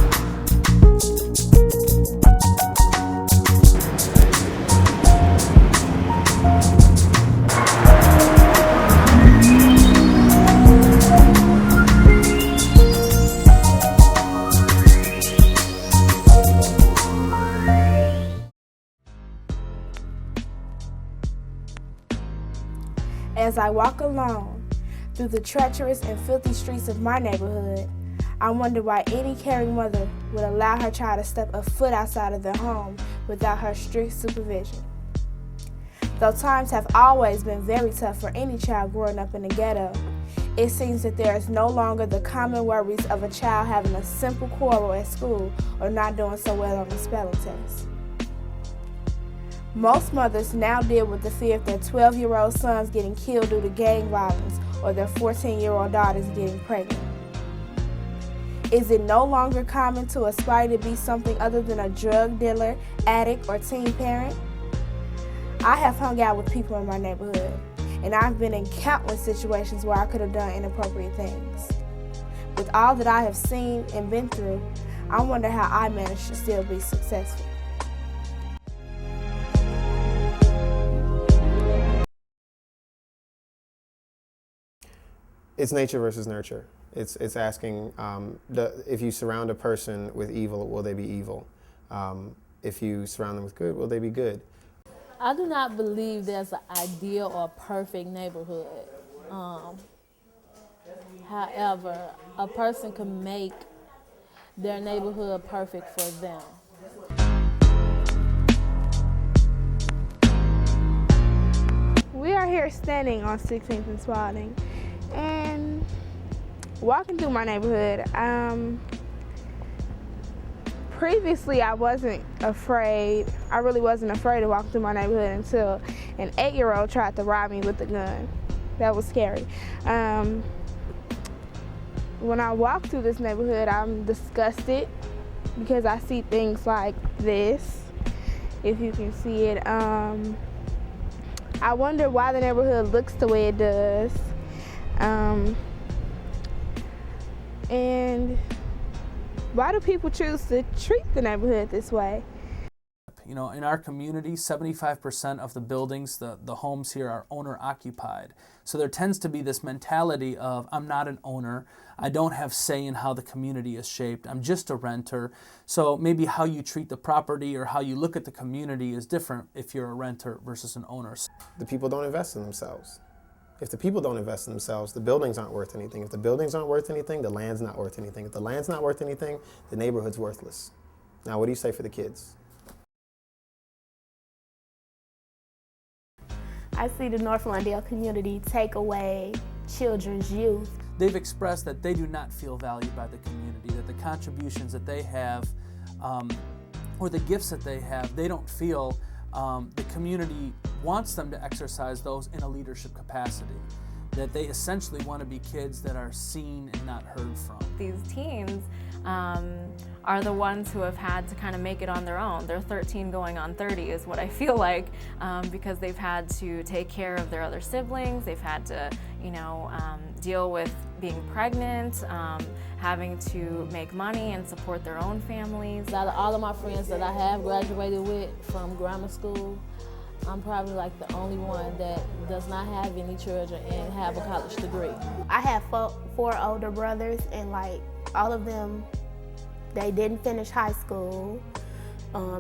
As I walk alone through the treacherous and filthy streets of my neighborhood, I wonder why any caring mother would allow her child to step a foot outside of their home without her strict supervision. Though times have always been very tough for any child growing up in the ghetto, it seems that there is no longer the common worries of a child having a simple quarrel at school or not doing so well on the spelling test. Most mothers now deal with the fear of their 12-year-old sons getting killed due to gang violence or their 14-year-old daughters getting pregnant. Is it no longer common to aspire to be something other than a drug dealer, addict, or teen parent? I have hung out with people in my neighborhood, and I've been in countless situations where I could have done inappropriate things. With all that I have seen and been through, I wonder how I managed to still be successful. It's nature versus nurture. It's asking, if you surround a person with evil, will they be evil? If you surround them with good, will they be good? I do not believe there's an ideal or perfect neighborhood. However, a person can make their neighborhood perfect for them. We are here standing on 16th and Spalding, and walking through my neighborhood. Previously, I wasn't afraid. I really wasn't afraid to walk through my neighborhood until an 8-year-old tried to rob me with a gun. That was scary. When I walk through this neighborhood, I'm disgusted because I see things like this, if you can see it. I wonder why the neighborhood looks the way it does. And why do people choose to treat the neighborhood this way? You know, in our community, 75% of the buildings, the homes here are owner occupied. So there tends to be this mentality of, I'm not an owner, I don't have say in how the community is shaped, I'm just a renter. So maybe how you treat the property or how you look at the community is different if you're a renter versus an owner. The people don't invest in themselves. If the people don't invest in themselves, the buildings aren't worth anything. If the buildings aren't worth anything, the land's not worth anything. If the land's not worth anything, the neighborhood's worthless. Now, what do you say for the kids? I see the North Lawndale community take away children's youth. They've expressed that they do not feel valued by the community, that the contributions that they have or the gifts that they have, they don't feel the community wants them to exercise those in a leadership capacity. That they essentially want to be kids that are seen and not heard from. These teens are the ones who have had to kind of make it on their own. They're 13 going on 30 is what I feel like, because they've had to take care of their other siblings, they've had to, deal with being pregnant, having to make money and support their own families. Out of all of my friends that I have graduated with from grammar school, I'm probably like the only one that does not have any children and have a college degree. I have four older brothers, and like all of them, they didn't finish high school.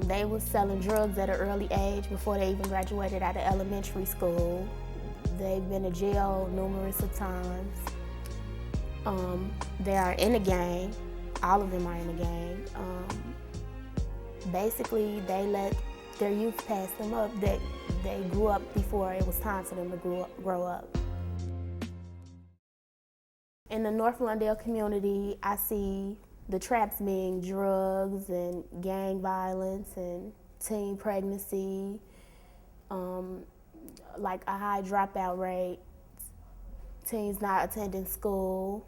They was selling drugs at an early age before they even graduated out of elementary school. They've been to jail numerous of times. They are in a gang. All of them are in a gang. Basically, they let their youth pass them up. They grew up before it was time for them to grow up. In the North Lawndale community, I see the traps being drugs and gang violence and teen pregnancy, like a high dropout rate, teens not attending school.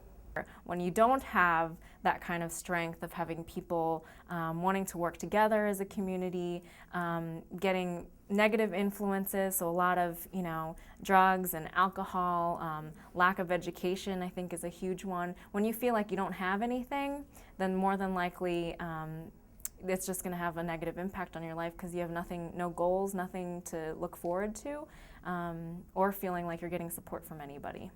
When you don't have that kind of strength of having people wanting to work together as a community, getting negative influences, so a lot of drugs and alcohol, lack of education I think is a huge one. When you feel like you don't have anything, then more than likely it's just going to have a negative impact on your life because you have nothing, no goals, nothing to look forward to, or feeling like you're getting support from anybody.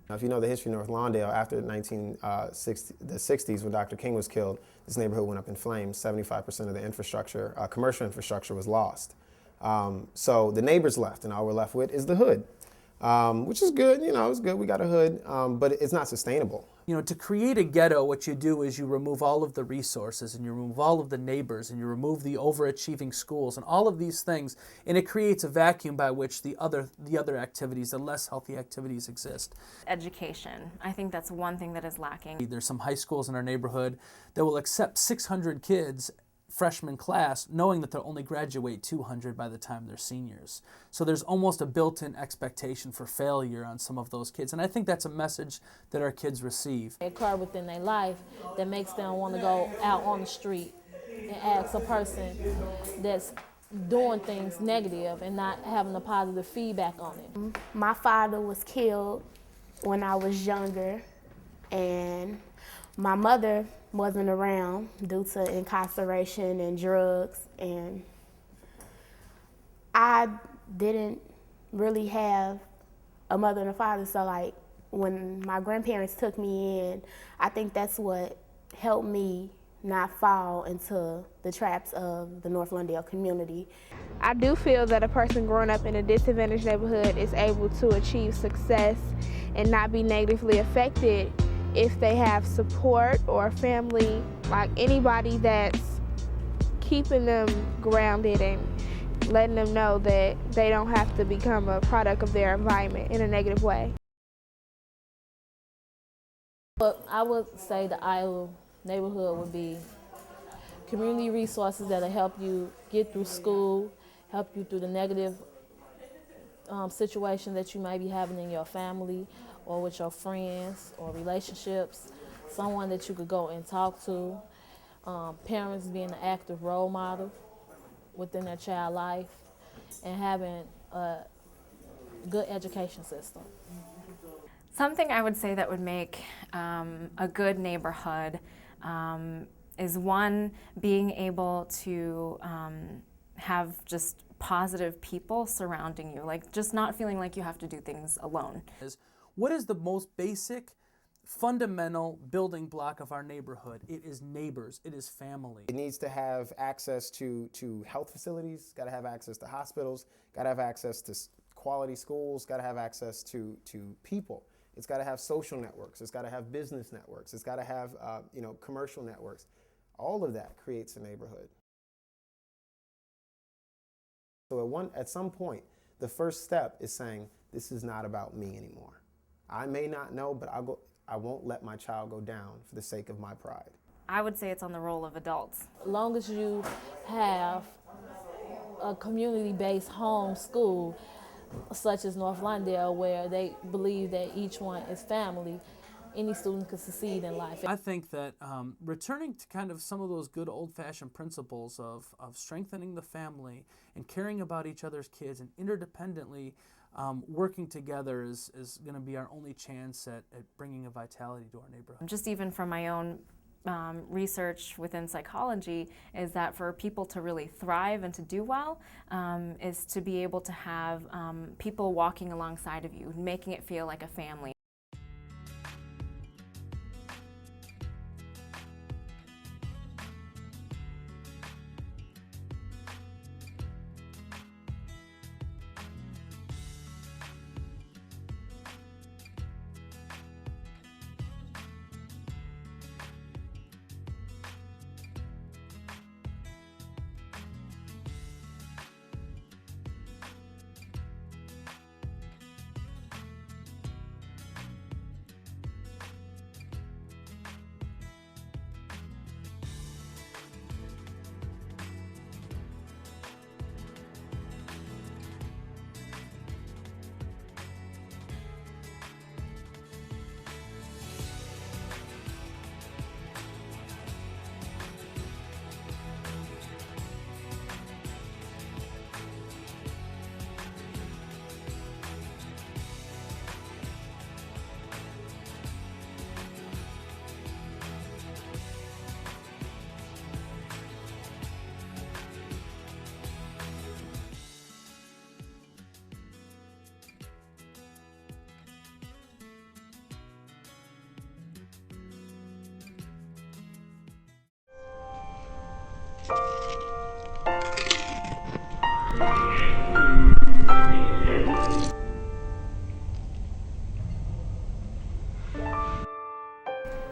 Now, if you know the history of North Lawndale, after the 60s when Dr. King was killed, this neighborhood went up in flames. 75% of the infrastructure, commercial infrastructure was lost. So the neighbors left, and all we're left with is the hood, which is good, it's good, we got a hood, but it's not sustainable. To create a ghetto, what you do is you remove all of the resources and you remove all of the neighbors and you remove the overachieving schools and all of these things, and it creates a vacuum by which the other activities, the less healthy activities exist. Education. I think that's one thing that is lacking. There's some high schools in our neighborhood that will accept 600 kids freshman class knowing that they'll only graduate 200 by the time they're seniors. So there's almost a built-in expectation for failure on some of those kids. And I think that's a message that our kids receive. It occurs within their life that makes them want to go out on the street and ask a person that's doing things negative and not having a positive feedback on it. My father was killed when I was younger, and my mother wasn't around due to incarceration and drugs, and I didn't really have a mother and a father, so like when my grandparents took me in, I think that's what helped me not fall into the traps of the North Lawndale community. I do feel that a person growing up in a disadvantaged neighborhood is able to achieve success and not be negatively affected if they have support or family, like anybody that's keeping them grounded and letting them know that they don't have to become a product of their environment in a negative way. But I would say the ideal neighborhood would be community resources that'll help you get through school, help you through the negative situation that you may be having in your family or with your friends or relationships, someone that you could go and talk to, parents being an active role model within their child life, and having a good education system. Something I would say that would make a good neighborhood is one, being able to have just positive people surrounding you, like just not feeling like you have to do things alone. What is the most basic, fundamental building block of our neighborhood? It is neighbors, it is family. It needs to have access to health facilities, got to have access to hospitals, got to have access to quality schools, got to have access to people. It's got to have social networks, it's got to have business networks, it's got to have commercial networks. All of that creates a neighborhood. So at some point, the first step is saying, this is not about me anymore. I may not know, but I won't let my child go down for the sake of my pride. I would say it's on the role of adults. As long as you have a community-based home school, such as North Lawndale, where they believe that each one is family, any student could succeed in life. I think that returning to kind of some of those good old-fashioned principles of strengthening the family and caring about each other's kids and interdependently working together is going to be our only chance at bringing a vitality to our neighborhood. Just even from my own research within psychology is that for people to really thrive and to do well is to be able to have people walking alongside of you, making it feel like a family.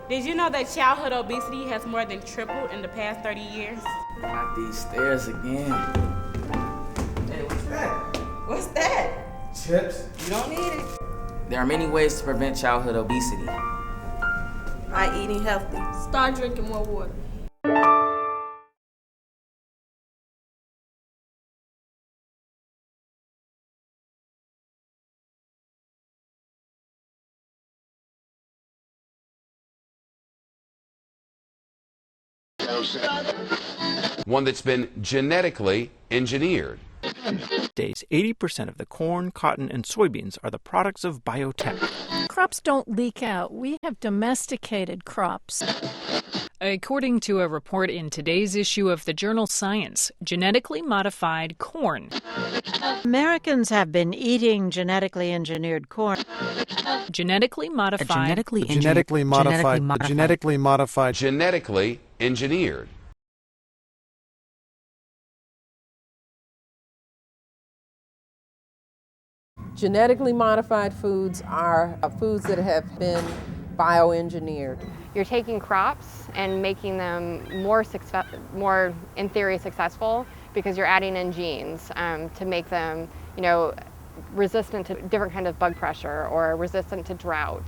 Did you know that childhood obesity has more than tripled in the past 30 years? Not these stairs again. Hey, what's that? What's that? Chips. You don't need it. There are many ways to prevent childhood obesity. By eating healthy. Start drinking more water. One that's been genetically engineered. Days, 80% of the corn, cotton, and soybeans are the products of biotech. Crops don't leak out. We have domesticated crops. According to a report in today's issue of the journal Science, genetically modified corn. Americans have been eating genetically engineered corn. Genetically modified. Genetically engineered. Genetically modified foods are foods that have been bioengineered. You're taking crops and making them more in theory successful because you're adding in genes to make them, resistant to different kind of bug pressure or resistant to drought.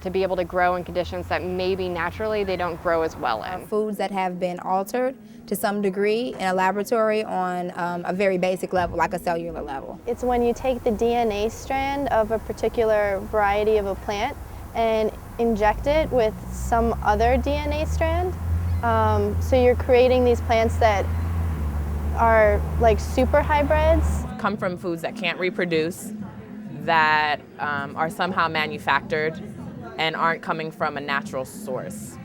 To be able to grow in conditions that maybe naturally they don't grow as well in. Foods that have been altered to some degree in a laboratory on a very basic level, like a cellular level. It's when you take the DNA strand of a particular variety of a plant and inject it with some other DNA strand. So you're creating these plants that are like super hybrids. Come from foods that can't reproduce, that are somehow manufactured and aren't coming from a natural source.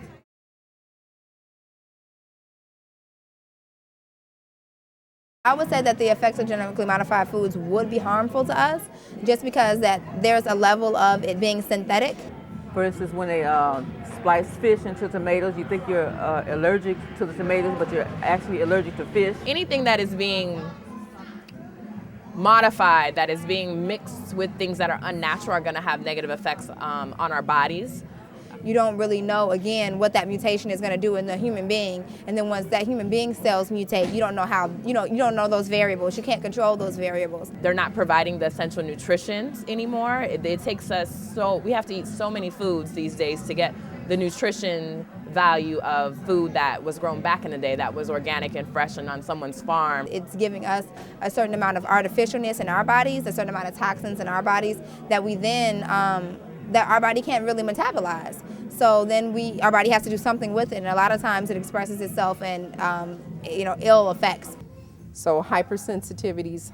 I would say that the effects of genetically modified foods would be harmful to us just because that there's a level of it being synthetic. For instance, when they splice fish into tomatoes, you think you're allergic to the tomatoes, but you're actually allergic to fish. Anything that is being modified, that is being mixed with things that are unnatural are going to have negative effects on our bodies. You don't really know, again, what that mutation is going to do in the human being. And then once that human being cells mutate, you don't know how, you don't know those variables. You can't control those variables. They're not providing the essential nutrition anymore. It takes us we have to eat so many foods these days to get the nutrition value of food that was grown back in the day, that was organic and fresh and on someone's farm. It's giving us a certain amount of artificialness in our bodies, a certain amount of toxins in our bodies that we then, that our body can't really metabolize. So then our body has to do something with it, and a lot of times it expresses itself in, ill effects. So hypersensitivities,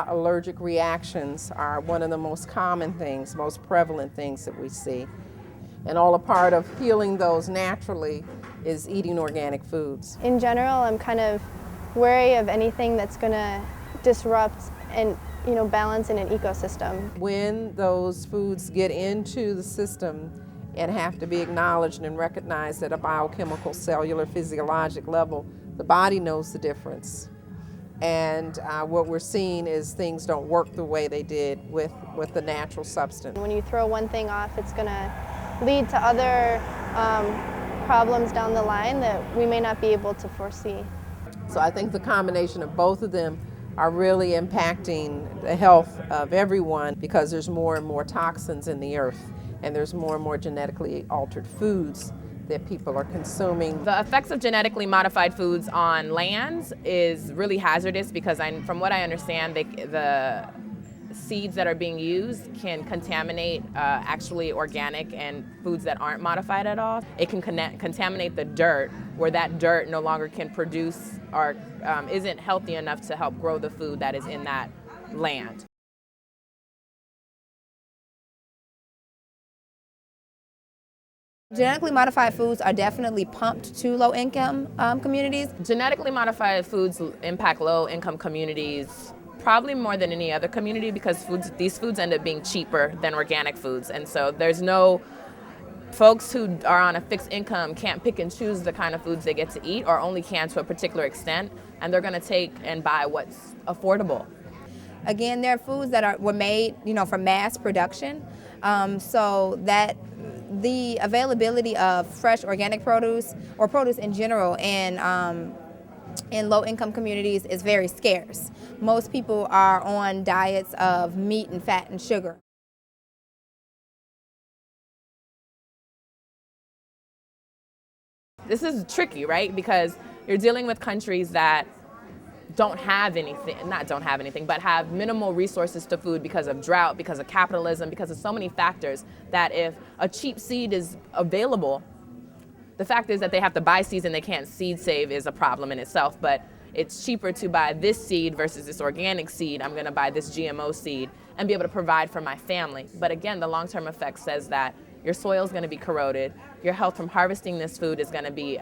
allergic reactions are one of the most common things, most prevalent things that we see. And all a part of healing those naturally is eating organic foods. In general, I'm kind of wary of anything that's going to disrupt and balance in an ecosystem. When those foods get into the system and have to be acknowledged and recognized at a biochemical, cellular, physiologic level, the body knows the difference. And what we're seeing is things don't work the way they did with the natural substance. When you throw one thing off, it's going to lead to other problems down the line that we may not be able to foresee. So I think the combination of both of them are really impacting the health of everyone because there's more and more toxins in the earth and there's more and more genetically altered foods that people are consuming. The effects of genetically modified foods on lands is really hazardous because from what I understand, the seeds that are being used can contaminate actually organic and foods that aren't modified at all. It can contaminate the dirt where that dirt no longer can produce or isn't healthy enough to help grow the food that is in that land. Genetically modified foods are definitely pumped to low-income communities. Genetically modified foods impact low-income communities probably more than any other community because these foods end up being cheaper than organic foods. And so there's no folks who are on a fixed income can't pick and choose the kind of foods they get to eat or only can to a particular extent. And they're going to take and buy what's affordable. Again, there are foods that were made, for mass production. So that the availability of fresh organic produce or produce in general in low-income communities is very scarce. Most people are on diets of meat and fat and sugar. This is tricky, right? Because you're dealing with countries that don't have anything, but have minimal resources to food because of drought, because of capitalism, because of so many factors that if a cheap seed is available, The fact is that they have to buy seeds and they can't seed save is a problem in itself, but it's cheaper to buy this seed versus this organic seed. I'm gonna buy this GMO seed and be able to provide for my family. But again, the long-term effect says that your soil is gonna be corroded, your health from harvesting this food is gonna be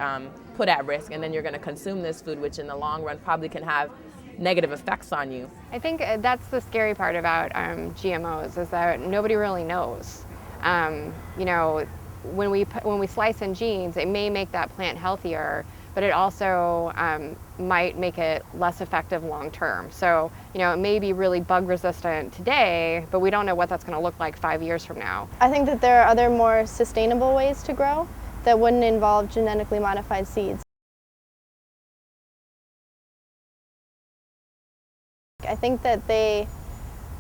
put at risk, and then you're gonna consume this food, which in the long run probably can have negative effects on you. I think that's the scary part about GMOs, is that nobody really knows. You know, when we slice in genes, it may make that plant healthier, but it also might make it less effective long term. So, you know, it may be really bug resistant today, but we don't know what that's going to look like 5 years from now. I think that there are other more sustainable ways to grow that wouldn't involve genetically modified seeds. I think that they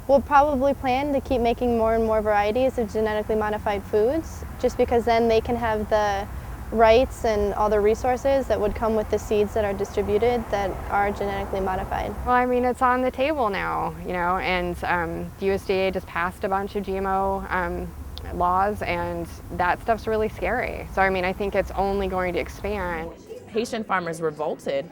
will probably plan to keep making more and more varieties of genetically modified foods, just because then they can have the rights and all the resources that would come with the seeds that are distributed that are genetically modified. Well, I mean, it's on the table now, you know, and the USDA just passed a bunch of GMO laws, and that stuff's really scary. So, I mean, I think it's only going to expand. Haitian farmers revolted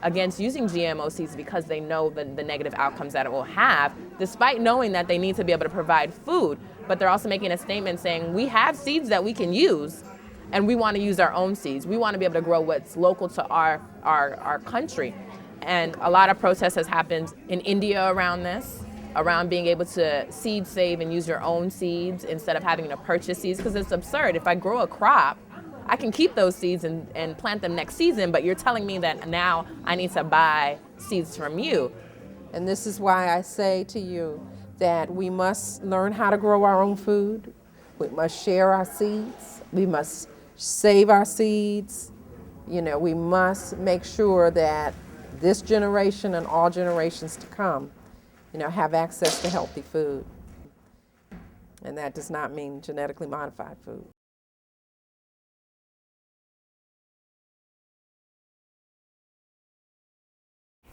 against using GMO seeds because they know the negative outcomes that it will have, despite knowing that they need to be able to provide food. But they're also making a statement saying, we have seeds that we can use, and we want to use our own seeds. We want to be able to grow what's local to our country. And a lot of protest has happened in India around this, around being able to seed save and use your own seeds instead of having to purchase seeds, because it's absurd. If I grow a crop, I can keep those seeds and plant them next season, but you're telling me that now I need to buy seeds from you. And this is why I say to you that we must learn how to grow our own food. We must share our seeds. We must save our seeds. You know, we must make sure that this generation and all generations to come, you know, have access to healthy food. And that does not mean genetically modified food.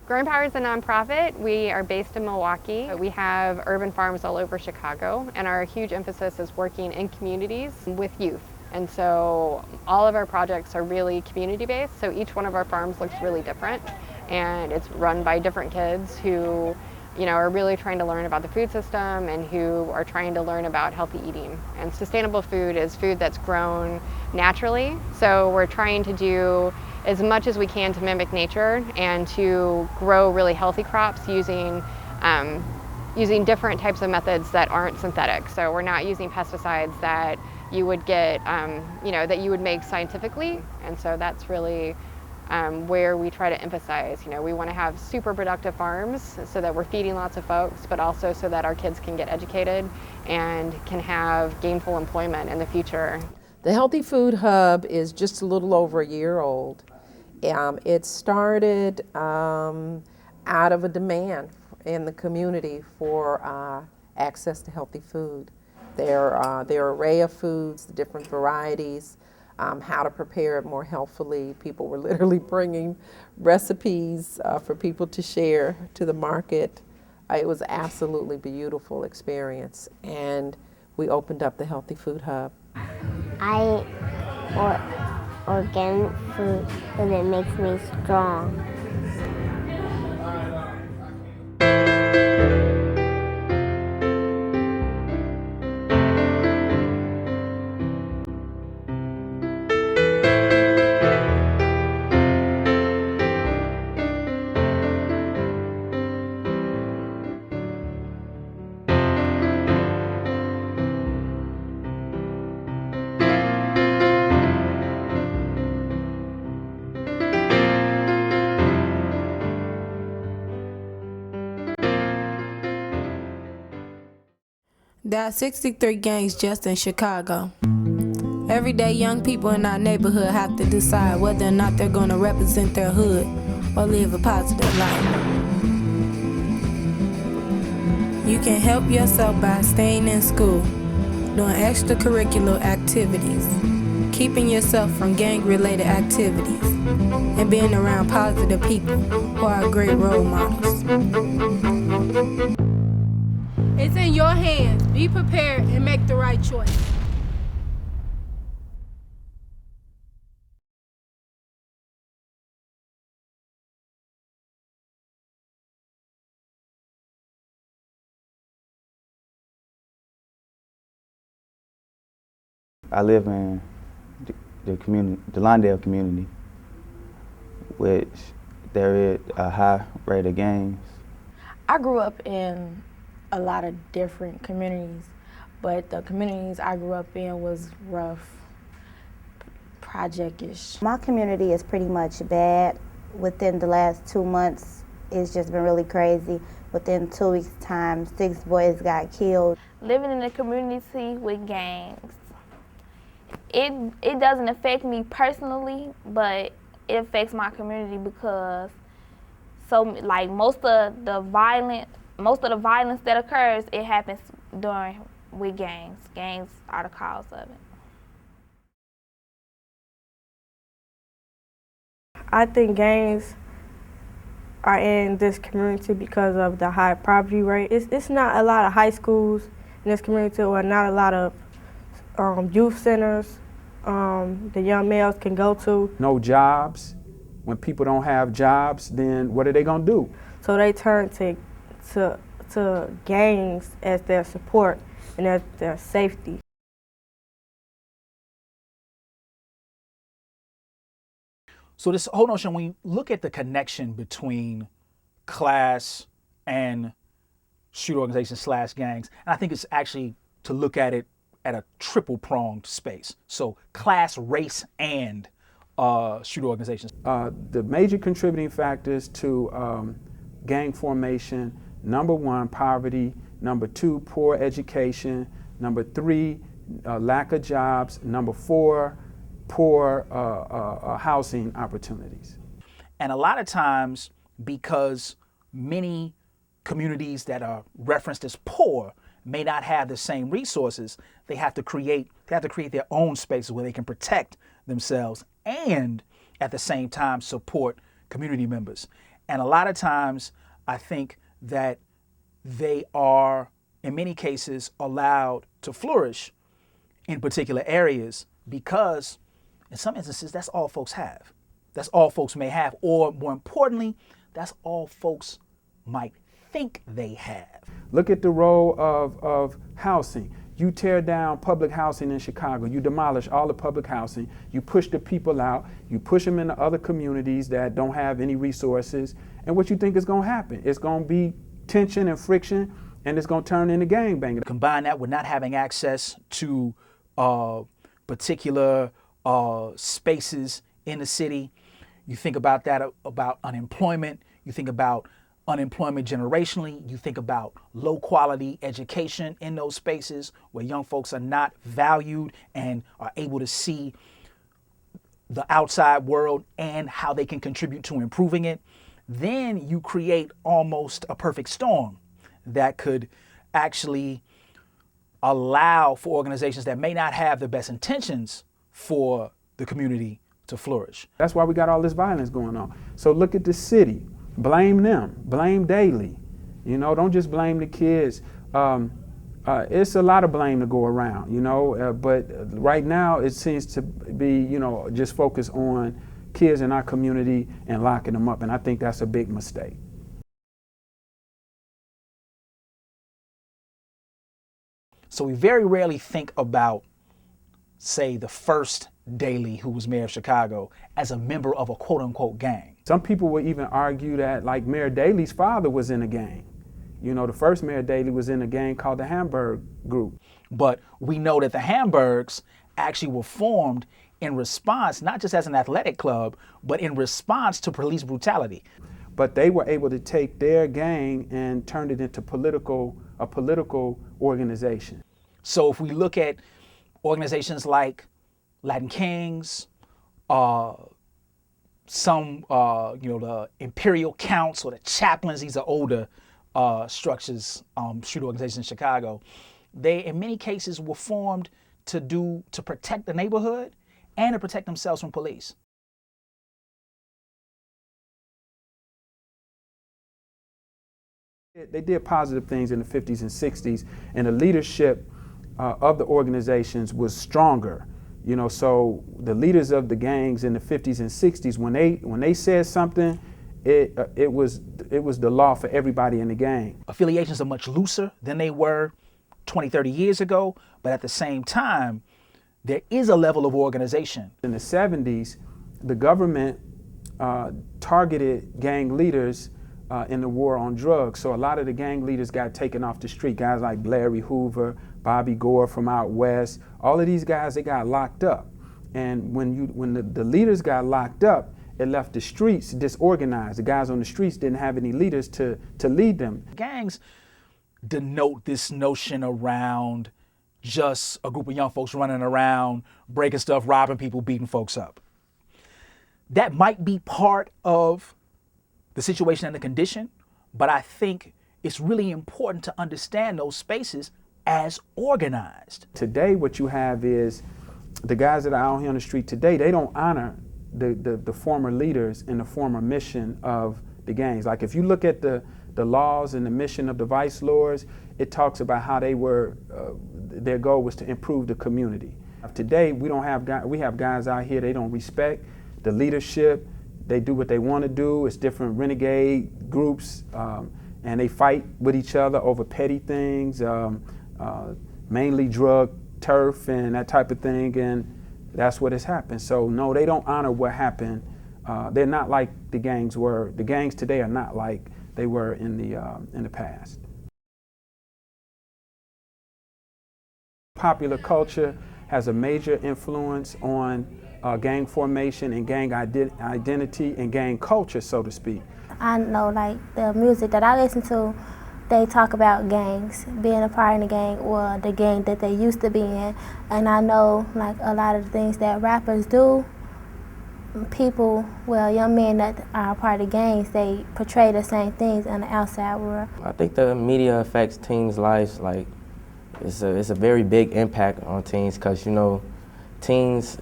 Growing Power is a nonprofit. We are based in Milwaukee. We have urban farms all over Chicago, and our huge emphasis is working in communities with youth. And so all of our projects are really community-based, so each one of our farms looks really different, and it's run by different kids who, you know, are really trying to learn about the food system and who are trying to learn about healthy eating. And sustainable food is food that's grown naturally, so we're trying to do as much as we can to mimic nature and to grow really healthy crops using different types of methods that aren't synthetic. So we're not using pesticides that you would get, you know, that you would make scientifically. And so that's really where we try to emphasize, you know, we want to have super productive farms so that we're feeding lots of folks, but also so that our kids can get educated and can have gainful employment in the future. The Healthy Food Hub is just a little over a year old. It started out of a demand in the community for access to healthy food. There are array of foods, the different varieties, how to prepare it more healthfully. People were literally bringing recipes for people to share to the market. It was an absolutely beautiful experience, and we opened up the Healthy Food Hub. I eat organic food because it makes me strong. There are 63 gangs just in Chicago. Every day, young people in our neighborhood have to decide whether or not they're going to represent their hood or live a positive life. You can help yourself by staying in school, doing extracurricular activities, keeping yourself from gang-related activities, and being around positive people who are great role models. It's in your hands. Be prepared and make the right choice. I live in the community, the Lawndale community, which there is a high rate of gangs. I grew up in a lot of different communities, but the communities I grew up in was rough, project-ish. My community is pretty much bad. Within the last 2 months, it's just been really crazy. Within 2 weeks' time, 6 boys got killed. Living in a community with gangs, it doesn't affect me personally, but it affects my community because most of the violence that occurs, it happens with gangs. Gangs are the cause of it. I think gangs are in this community because of the high poverty rate. It's not a lot of high schools in this community, or not a lot of youth centers the young males can go to. No jobs. When people don't have jobs, then what are they gonna do? So they turn to gangs as their support and as their safety. So this whole notion, when you look at the connection between class and shooter organizations / gangs, and I think it's actually to look at it at a triple-pronged space. So class, race, and shooter organizations. The major contributing factors to gang formation: number 1, poverty; number 2, poor education; number 3, lack of jobs; number 4, poor housing opportunities. And a lot of times, because many communities that are referenced as poor may not have the same resources, they have to create their own spaces where they can protect themselves and at the same time support community members. And a lot of times, I think that they are, in many cases, allowed to flourish in particular areas because in some instances, that's all folks have. That's all folks may have, or more importantly, that's all folks might think they have. Look at the role of housing. You tear down public housing in Chicago, you demolish all the public housing, you push the people out, you push them into other communities that don't have any resources, and what you think is gonna happen? It's gonna be tension and friction, and it's gonna turn into gangbanging. Combine that with not having access to particular spaces in the city. You think about that, about unemployment. You think about unemployment generationally. You think about low quality education in those spaces where young folks are not valued and are able to see the outside world and how they can contribute to improving it. Then you create almost a perfect storm that could actually allow for organizations that may not have the best intentions for the community to flourish. That's why we got all this violence going on. So look at the city. Blame them. Blame Daley. You know, don't just blame the kids. It's a lot of blame to go around, you know, but right now it seems to be, you know, just focus on kids in our community and locking them up, and I think that's a big mistake. So we very rarely think about, say, the first Daley, who was mayor of Chicago, as a member of a quote-unquote gang. Some people will even argue that, like, Mayor Daley's father was in a gang. You know, the first Mayor Daley was in a gang called the Hamburg Group. But we know that the Hamburgs actually were formed in response, not just as an athletic club, but in response to police brutality. But they were able to take their gang and turn it into a political organization. So if we look at organizations like Latin Kings, the Imperial Counts or the Chaplains, these are older structures, shooter organizations in Chicago. They, in many cases, were formed to protect the neighborhood and to protect themselves from police. They did positive things in the 50s and 60s, and the leadership of the organizations was stronger. You know, so the leaders of the gangs in the 50s and 60s, when they said something, it was the law for everybody in the gang. Affiliations are much looser than they were 20, 30 years ago, but at the same time, there is a level of organization. In the 70s, the government targeted gang leaders in the war on drugs. So a lot of the gang leaders got taken off the street. Guys like Larry Hoover, Bobby Gore from out west, all of these guys, they got locked up. And when the leaders got locked up, it left the streets disorganized. The guys on the streets didn't have any leaders to lead them. Gangs denote this notion around just a group of young folks running around, breaking stuff, robbing people, beating folks up. That might be part of the situation and the condition, but I think it's really important to understand those spaces as organized. Today, what you have is the guys that are out here on the street today, they don't honor the former leaders and the former mission of the gangs. Like if you look at the laws and the mission of the vice lords, it talks about how they were, their goal was to improve the community. Today, we have guys out here, they don't respect the leadership. They do what they want to do. It's different renegade groups, and they fight with each other over petty things, mainly drug, turf, and that type of thing, and that's what has happened. So no, they don't honor what happened. They're not like the gangs were. The gangs today are not like they were in the past. Popular culture has a major influence on gang formation and gang identity and gang culture, so to speak. I know, like, the music that I listen to, they talk about gangs, being a part of the gang or the gang that they used to be in. And I know, like, a lot of the things that rappers do, people, well, young men that are a part of gangs, they portray the same things in the outside world. I think the media affects teens' lives, like, it's a very big impact on teens, because, you know, teens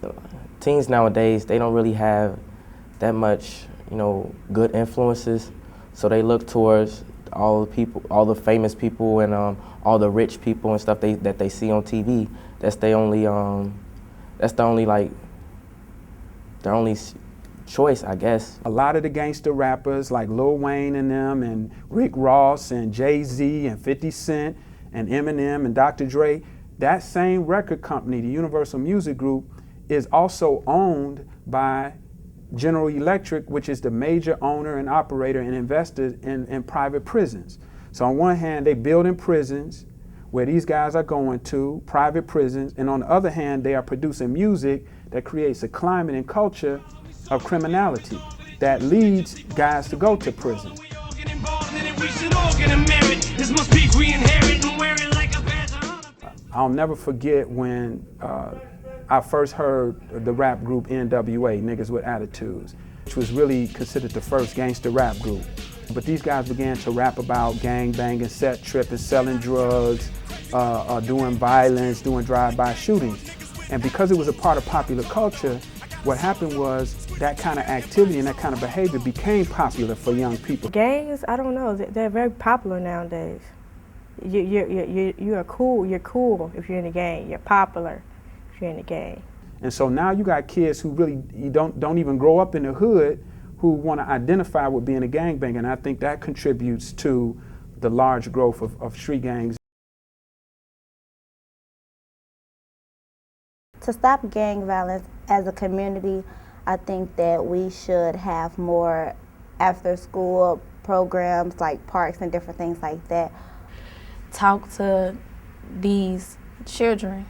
nowadays, they don't really have that much, you know, good influences. So they look towards all the famous people and all the rich people and stuff that they see on TV. That's their only choice, I guess. A lot of the gangster rappers like Lil Wayne and them, and Rick Ross and Jay-Z and 50 Cent and Eminem and Dr. Dre, that same record company, the Universal Music Group, is also owned by General Electric, which is the major owner and operator and investor in private prisons. So on one hand, they building prisons where these guys are going to, private prisons, and on the other hand, they are producing music that creates a climate and culture of criminality that leads guys to go to prison. I'll never forget when I first heard the rap group NWA, Niggas with Attitudes, which was really considered the first gangster rap group. But these guys began to rap about gang banging, set tripping, selling drugs, doing violence, doing drive-by shootings. And because it was a part of popular culture, what happened was that kind of activity and that kind of behavior became popular for young people. Gangs, I don't know, they're very popular nowadays. You're cool if you're in a gang. You're popular if you're in a gang. And so now you got kids who really don't even grow up in the hood who want to identify with being a gangbanger, and I think that contributes to the large growth of street gangs. To stop gang violence as a community, I think that we should have more after-school programs like parks and different things like that. Talk to these children,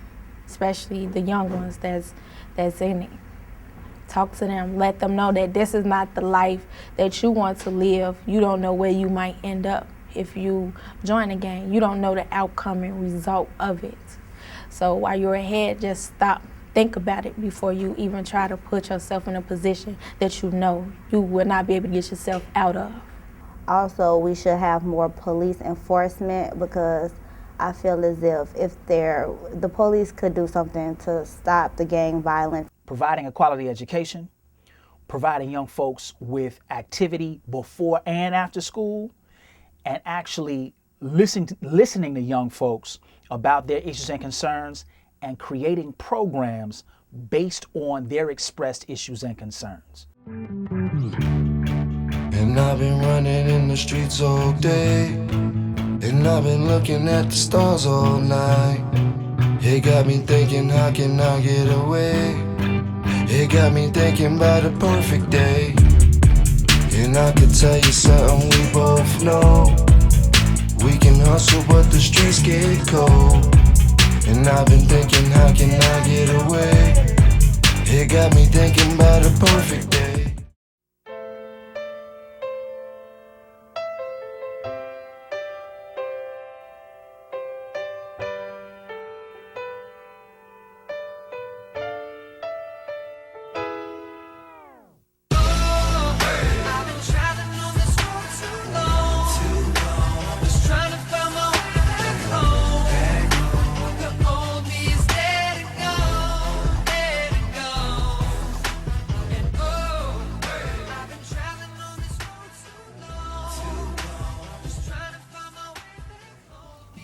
especially the young ones that's in it. Talk to them, let them know that this is not the life that you want to live. You don't know where you might end up if you join a gang. You don't know the outcome and result of it. So while you're ahead, just stop, think about it before you even try to put yourself in a position that you know you will not be able to get yourself out of. Also, we should have more police enforcement, because I feel as if the police could do something to stop the gang violence. Providing a quality education, providing young folks with activity before and after school, and actually listening to young folks about their issues and concerns, and creating programs based on their expressed issues and concerns. And I've been running in the streets all day, and I've been looking at the stars all night. It got me thinking, how can I get away? It got me thinking about the perfect day. And I could tell you something we both know. We can hustle but the streets get cold. And I've been thinking, how can I get away? It got me thinking about the perfect day.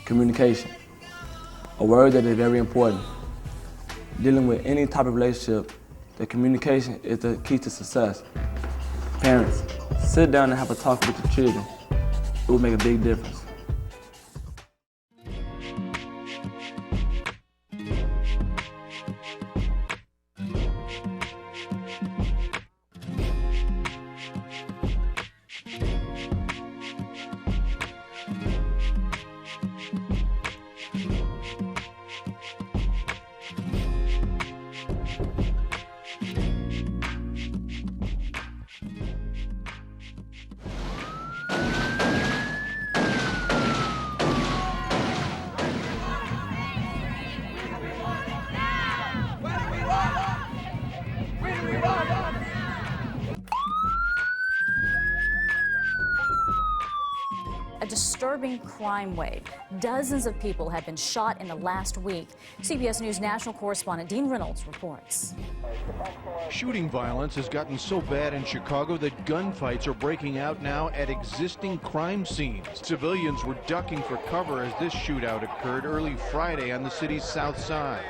Communication, a word that is very important. Dealing with any type of relationship, the communication is the key to success. Parents, sit down and have a talk with your children. It will make a big difference. A disturbing crime wave. Dozens of people have been shot in the last week. CBS News national correspondent Dean Reynolds reports. Shooting violence has gotten so bad in Chicago that gunfights are breaking out now at existing crime scenes. Civilians were ducking for cover as this shootout occurred early Friday on the city's south side.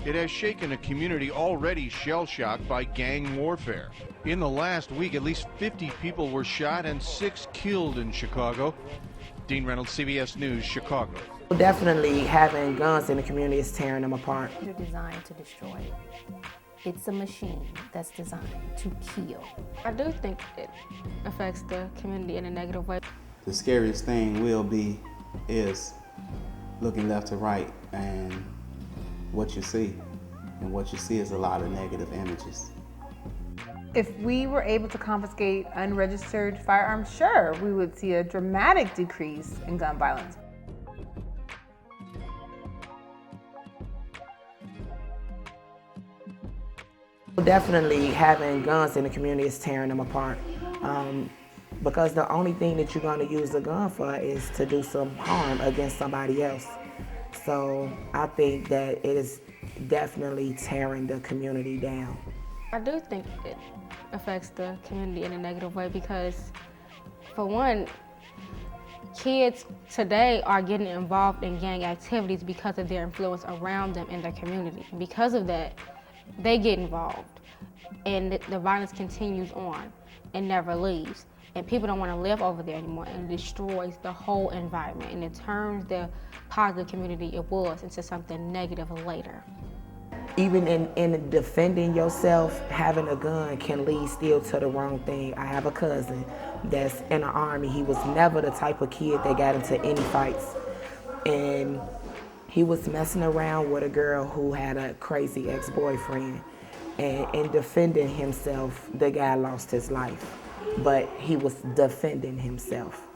It has shaken a community already shell-shocked by gang warfare. In the last week, at least 50 people were shot and 6 killed in Chicago. Dean Reynolds, CBS News, Chicago. Definitely having guns in the community is tearing them apart. They're designed to destroy. It's a machine that's designed to kill. I do think it affects the community in a negative way. The scariest thing is looking left to right and what you see. And what you see is a lot of negative images. If we were able to confiscate unregistered firearms, sure, we would see a dramatic decrease in gun violence. Definitely having guns in the community is tearing them apart. Because the only thing that you're going to use a gun for is to do some harm against somebody else. So I think that it is definitely tearing the community down. I do think it affects the community in a negative way because, for one, kids today are getting involved in gang activities because of their influence around them in their community. Because of that, they get involved, and the violence continues on and never leaves. And people don't want to live over there anymore, and it destroys the whole environment, and it turns the positive community it was into something negative later. Even in defending yourself, having a gun can lead still to the wrong thing. I have a cousin that's in the Army. He was never the type of kid that got into any fights. And he was messing around with a girl who had a crazy ex-boyfriend. And in defending himself, the guy lost his life. But he was defending himself.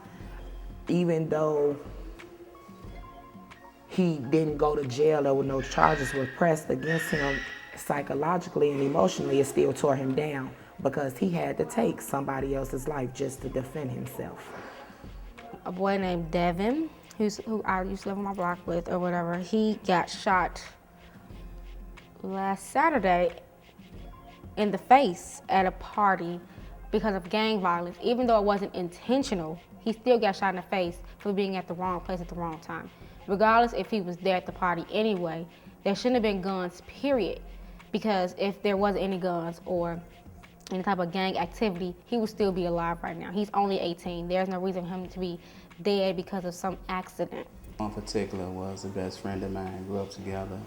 Even though he didn't go to jail, there were no charges were pressed against him, psychologically and emotionally, it still tore him down because he had to take somebody else's life just to defend himself. A boy named Devin, who I used to live on my block with or whatever, he got shot last Saturday in the face at a party because of gang violence. Even though it wasn't intentional, he still got shot in the face for being at the wrong place at the wrong time. Regardless if he was there at the party anyway, there shouldn't have been guns, period. Because if there wasn't any guns or any type of gang activity, he would still be alive right now. He's only 18. There's no reason for him to be dead because of some accident. One particular was a best friend of mine, grew up together.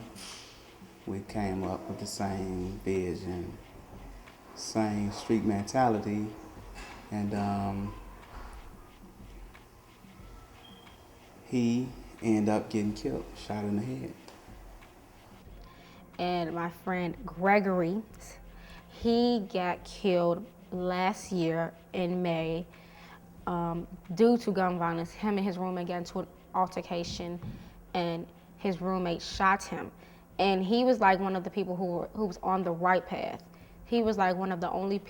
We came up with the same vision, same street mentality, and he ended up getting killed, shot in the head. And my friend Gregory, he got killed last year in May due to gun violence. Him and his roommate got into an altercation, and his roommate shot him. And he was like one of the people who was on the right path. He was like the only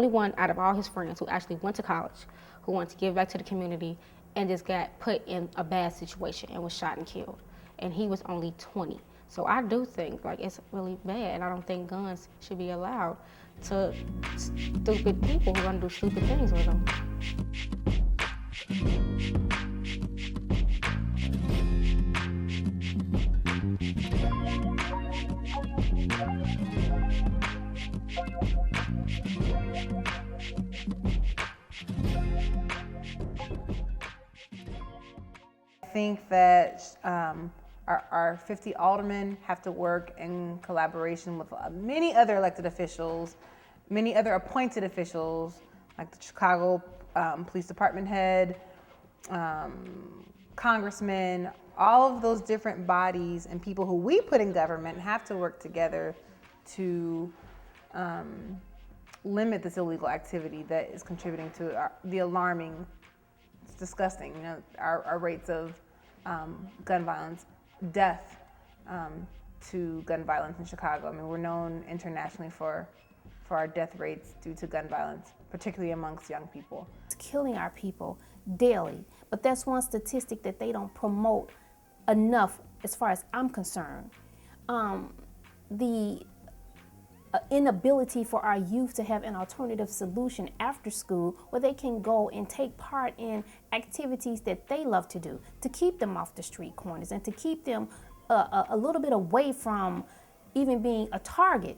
one out of all his friends who actually went to college, who wanted to give back to the community, and just got put in a bad situation and was shot and killed. And he was only 20. So I do think like it's really bad, and I don't think guns should be allowed to stupid people who are gonna do stupid things with them. I think that our 50 aldermen have to work in collaboration with many other elected officials, many other appointed officials, like the Chicago Police Department head, congressmen, all of those different bodies and people who we put in government have to work together to limit this illegal activity that is contributing to the alarming, it's disgusting, our rates of gun violence, death to gun violence in Chicago. I mean, we're known internationally for our death rates due to gun violence, particularly amongst young people. It's killing our people daily, but that's one statistic that they don't promote enough as far as I'm concerned. The inability for our youth to have an alternative solution after school where they can go and take part in activities that they love to do, to keep them off the street corners and to keep them a little bit away from even being a target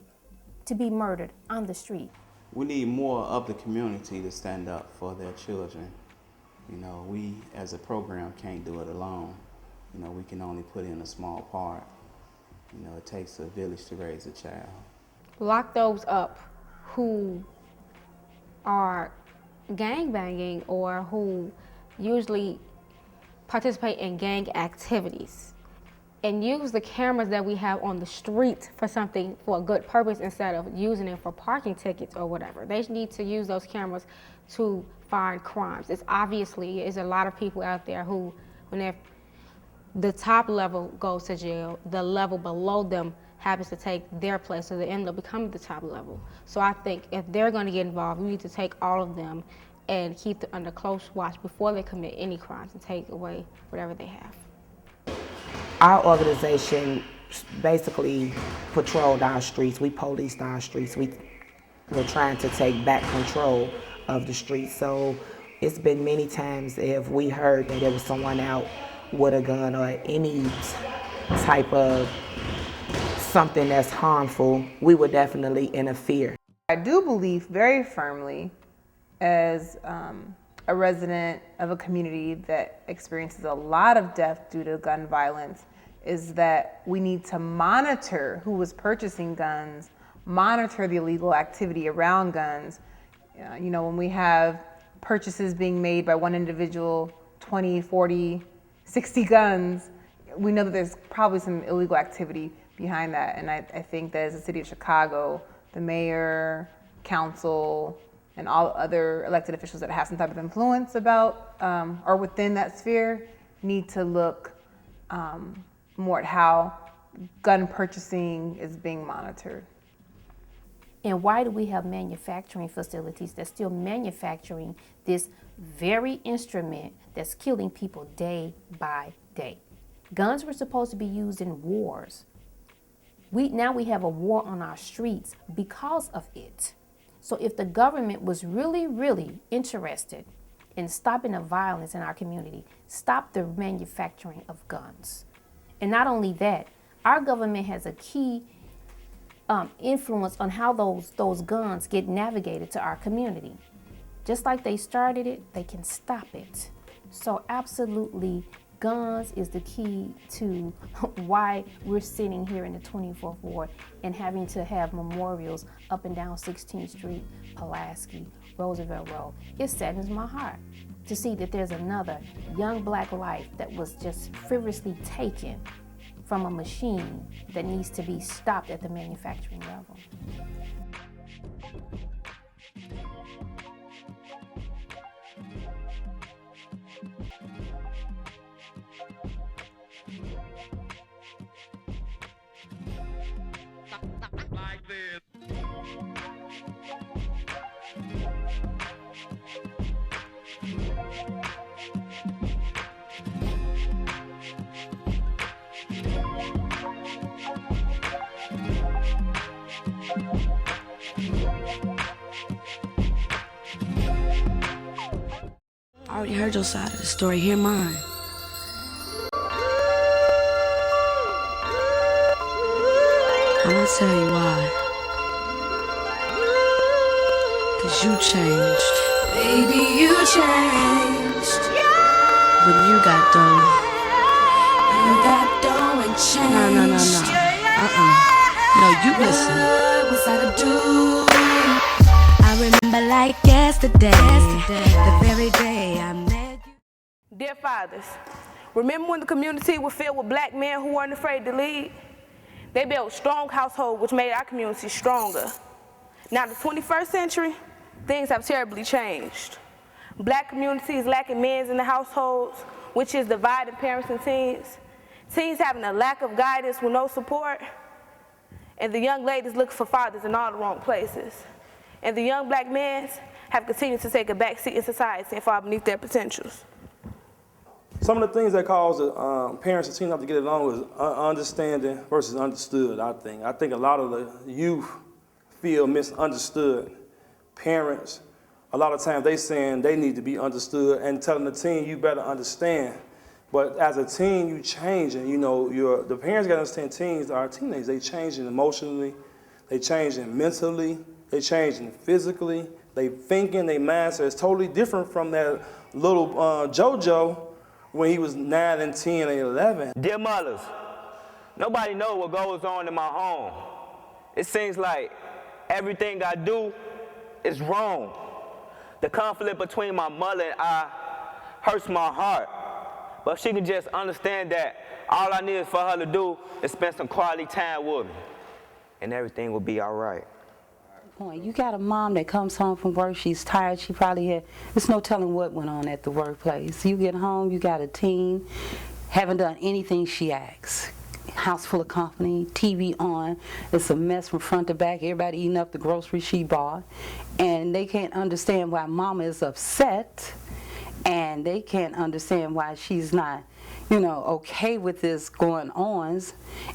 to be murdered on the street. We need more of the community to stand up for their children. We as a program can't do it alone. We can only put in a small part. It takes a village to raise a child. Lock those up who are gangbanging or who usually participate in gang activities, and use the cameras that we have on the street for a good purpose instead of using it for parking tickets or whatever. They need to use those cameras to find crimes. It's obviously a lot of people out there who, when the top level goes to jail, the level below them happens to take their place, so they end up becoming the top level. So I think if they're going to get involved, we need to take all of them and keep them under close watch before they commit any crimes and take away whatever they have. Our organization basically patrolled our streets. We policed our streets. We were trying to take back control of the streets. So it's been many times if we heard that there was someone out with a gun or any type of something that's harmful, we would definitely interfere. I do believe very firmly, as a resident of a community that experiences a lot of death due to gun violence, is that we need to monitor who is purchasing guns, monitor the illegal activity around guns. When we have purchases being made by one individual, 20, 40, 60 guns, we know that there's probably some illegal activity behind that. And I think that as a city of Chicago, the mayor, council, and all other elected officials that have some type of influence about or within that sphere need to look more at how gun purchasing is being monitored. And why do we have manufacturing facilities that's still manufacturing this very instrument that's killing people day by day? Guns were supposed to be used in wars. Now we have a war on our streets because of it. So if the government was really, really interested in stopping the violence in our community, stop the manufacturing of guns. And not only that, our government has a key influence on how those guns get navigated to our community. Just like they started it, they can stop it. So absolutely, guns is the key to why we're sitting here in the 24th Ward and having to have memorials up and down 16th Street, Pulaski, Roosevelt Road. It saddens my heart to see that there's another young black life that was just frivolously taken from a machine that needs to be stopped at the manufacturing level. Like this. I already heard your side of the story, hear mine. I'm gonna tell you why. 'Cause you changed. Baby, you changed. When you got dough. You got dough and changed. No. No, you listen. What was I to do? I remember like yesterday, the very day I met you. Dear fathers, remember when the community was filled with black men who weren't afraid to lead? They built strong households which made our community stronger. Now, the 21st century, things have terribly changed. Black communities lacking men in the households, which is dividing parents and teens. Teens having a lack of guidance with no support. And the young ladies looking for fathers in all the wrong places. And the young black men have continued to take a back seat in society and fall beneath their potentials. Some of the things that cause parents and teens not to get along is understanding versus understood, I think. I think a lot of the youth feel misunderstood. Parents, a lot of times they saying they need to be understood and telling the teen, you better understand. But as a teen, you changing. You know, the parents got to understand teens are teenagers. They changing emotionally, they changing mentally, they changing physically, they thinking, their mindset is totally different from that little JoJo when he was 9 and 10 and 11. Dear mothers, nobody knows what goes on in my home. It seems like everything I do is wrong. The conflict between my mother and I hurts my heart. But she can just understand that all I need for her to do is spend some quality time with me, and everything will be all right. You got a mom that comes home from work, she's tired, she probably had, there's no telling what went on at the workplace. You get home, you got a teen, haven't done anything she asks. House full of company, TV on, it's a mess from front to back, everybody eating up the groceries she bought, and they can't understand why mama is upset, and they can't understand why she's not, you know, okay with this going on,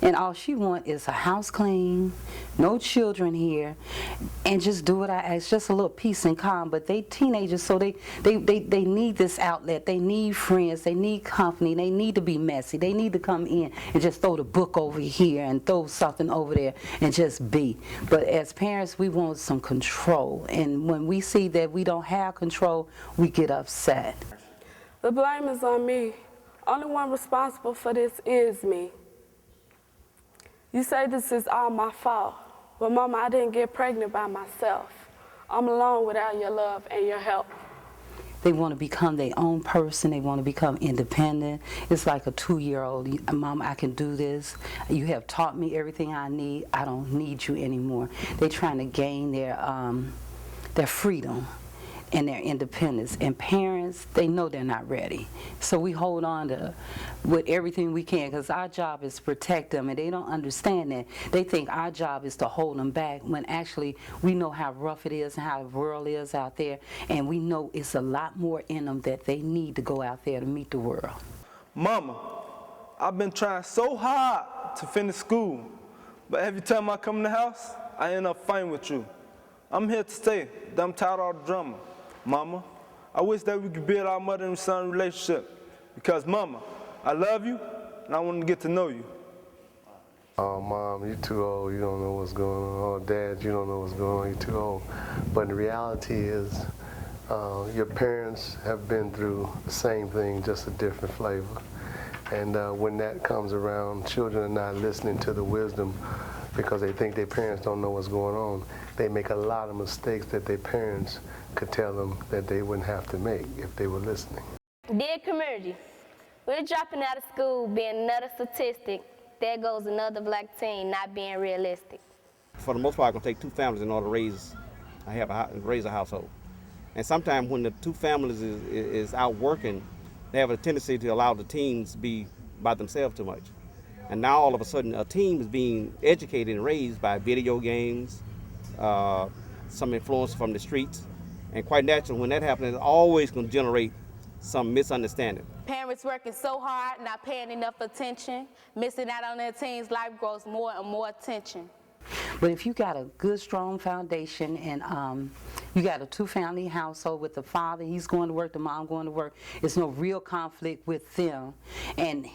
and all she wants is a house clean, no children here, and just do what I ask, just a little peace and calm. But they teenagers, so they need this outlet, they need friends, they need company, they need to be messy, they need to come in and just throw the book over here and throw something over there and just be. But as parents, we want some control, and when we see that we don't have control, we get upset. The blame is on me. Only one responsible for this is me. You say this is all my fault, but Mama, I didn't get pregnant by myself. I'm alone without your love and your help. They want to become their own person. They want to become independent. It's like a 2-year-old. Mom, I can do this. You have taught me everything I need. I don't need you anymore. They're trying to gain their freedom and their independence. And parents, they know they're not ready. So we hold on to with everything we can, because our job is to protect them, and they don't understand that. They think our job is to hold them back, when actually we know how rough it is and how the world is out there, and we know it's a lot more in them that they need to go out there to meet the world. Mama, I've been trying so hard to finish school, but every time I come in the house, I end up fighting with you. I'm here to stay. I'm tired of all the drama. Mama, I wish that we could build our mother and son relationship, because Mama, I love you and I want to get to know you. Oh, Mom, you're too old, you don't know what's going on. Oh, Dad, you don't know what's going on, you're too old. But the reality is, Your parents have been through the same thing, just a different flavor. And when that comes around, children are not listening to the wisdom because they think their parents don't know what's going on. They make a lot of mistakes that their parents could tell them that they wouldn't have to make if they were listening. Dear community, we're dropping out of school being another statistic. There goes another black teen not being realistic. For the most part, it's going to take two families in order to raise a household. And sometimes when the two families is out working, they have a tendency to allow the teens to be by themselves too much. And now all of a sudden a team is being educated and raised by video games, some influence from the streets. And quite naturally, when that happens, it's always going to generate some misunderstanding. Parents working so hard, not paying enough attention, missing out on their teens' life grows more and more attention. But if you got a good, strong foundation and you got a two-family household with the father, he's going to work, the mom going to work, there's no real conflict with them. And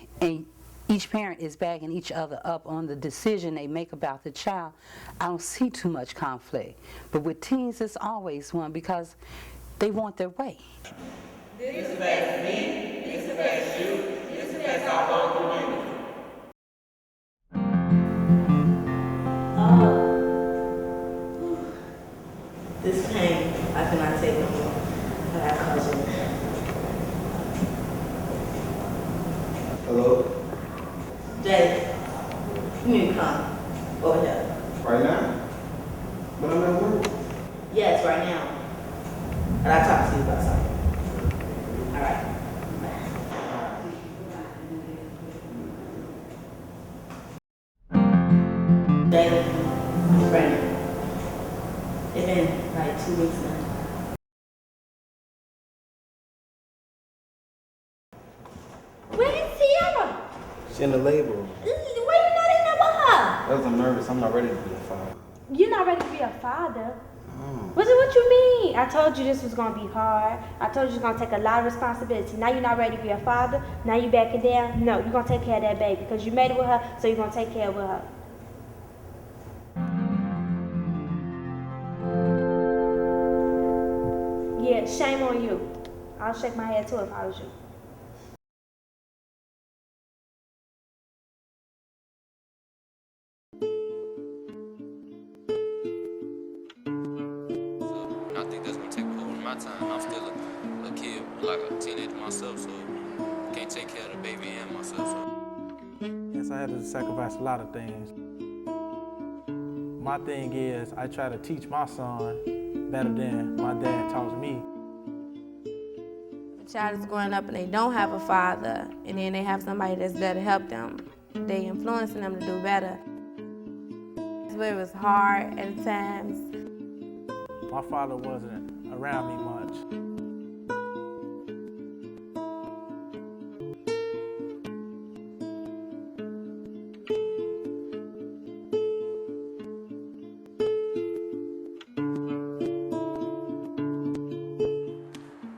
each parent is backing each other up on the decision they make about the child. I don't see too much conflict. But with teens, it's always one because they want their way. This affects me, this affects you, this affects our whole community. This pain, I cannot take no more. I have cousin. Hello? Jay, you need to come over here. Right now? But I'm at work. Yes, right now. And I'll talk to you about something. All right. Jay, I'm pregnant. It's been like 2 weeks now. Where's Sierra? She's in the labor room. Why you not in there with her? Because I'm nervous. I'm not ready to be a father. You're not ready to be a father? What you mean? I told you this was going to be hard. I told you it's going to take a lot of responsibility. Now you're not ready to be a father. Now you're backing down. No, you're going to take care of that baby because you made it with her, so you're going to take care of her. Yeah, shame on you. I'll shake my head too if I was you. I think that's gonna take over my time. I'm still a kid, like a teenager myself, so can't take care of the baby and myself. So. Yes, I had to sacrifice a lot of things. My thing is, I try to teach my son better than my dad taught me. A child is growing up and they don't have a father, and then they have somebody that's there to help them. They influencing them to do better. But it was hard at times. My father wasn't around me much.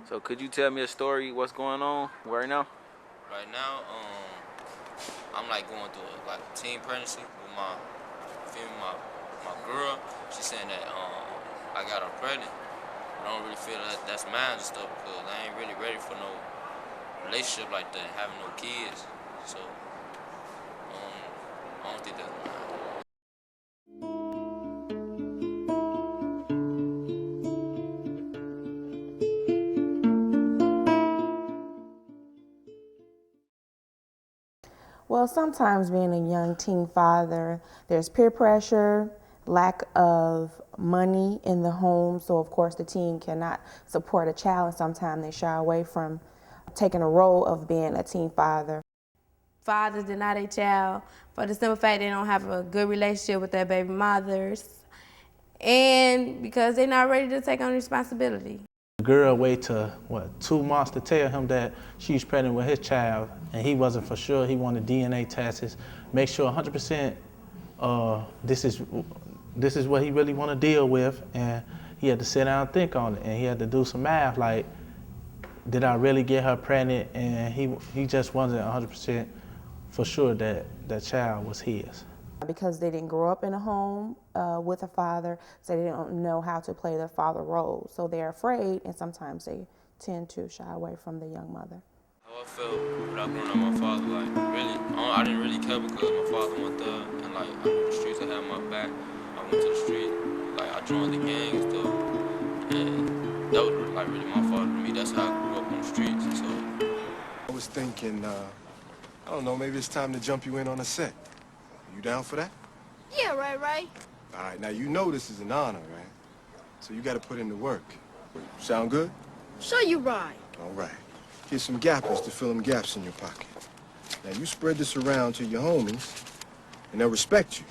So could you tell me a story, what's going on right now? Right now, I'm like going through a teen pregnancy with my girl. She's saying that I got her pregnant. I don't really feel that that's mine and stuff because I ain't really ready for no relationship like that, having no kids. So I don't think that's mine. Well, sometimes being a young teen father, there's peer pressure, lack of money in the home, so of course the teen cannot support a child, and sometimes they shy away from taking a role of being a teen father. Fathers deny their child for the simple fact they don't have a good relationship with their baby mothers, and because they're not ready to take on responsibility. The girl waited to, 2 months to tell him that she's pregnant with his child, and he wasn't for sure. He wanted DNA tests, make sure 100% this is what he really want to deal with, and he had to sit down and think on it, and he had to do some math, like, did I really get her pregnant? And he just wasn't 100% for sure that that child was his. because they didn't grow up in a home with a father, so they don't know how to play the father role. So they're afraid, and sometimes they tend to shy away from the young mother. How I felt without growing up my father, like, really, I didn't really care because my father went there, and, like, I knew the streets, I had my back. I went to the street, like, I joined the gang and stuff, and that was, like, really my father to me. That's how I grew up on the streets, so. I was thinking, I don't know, maybe it's time to jump you in on a set. You down for that? Yeah, right. All right, now you know this is an honor, right? So you gotta put in the work. Sound good? Sure you right. All right. Here's some gappers to fill them gaps in your pocket. Now you spread this around to your homies, and they'll respect you.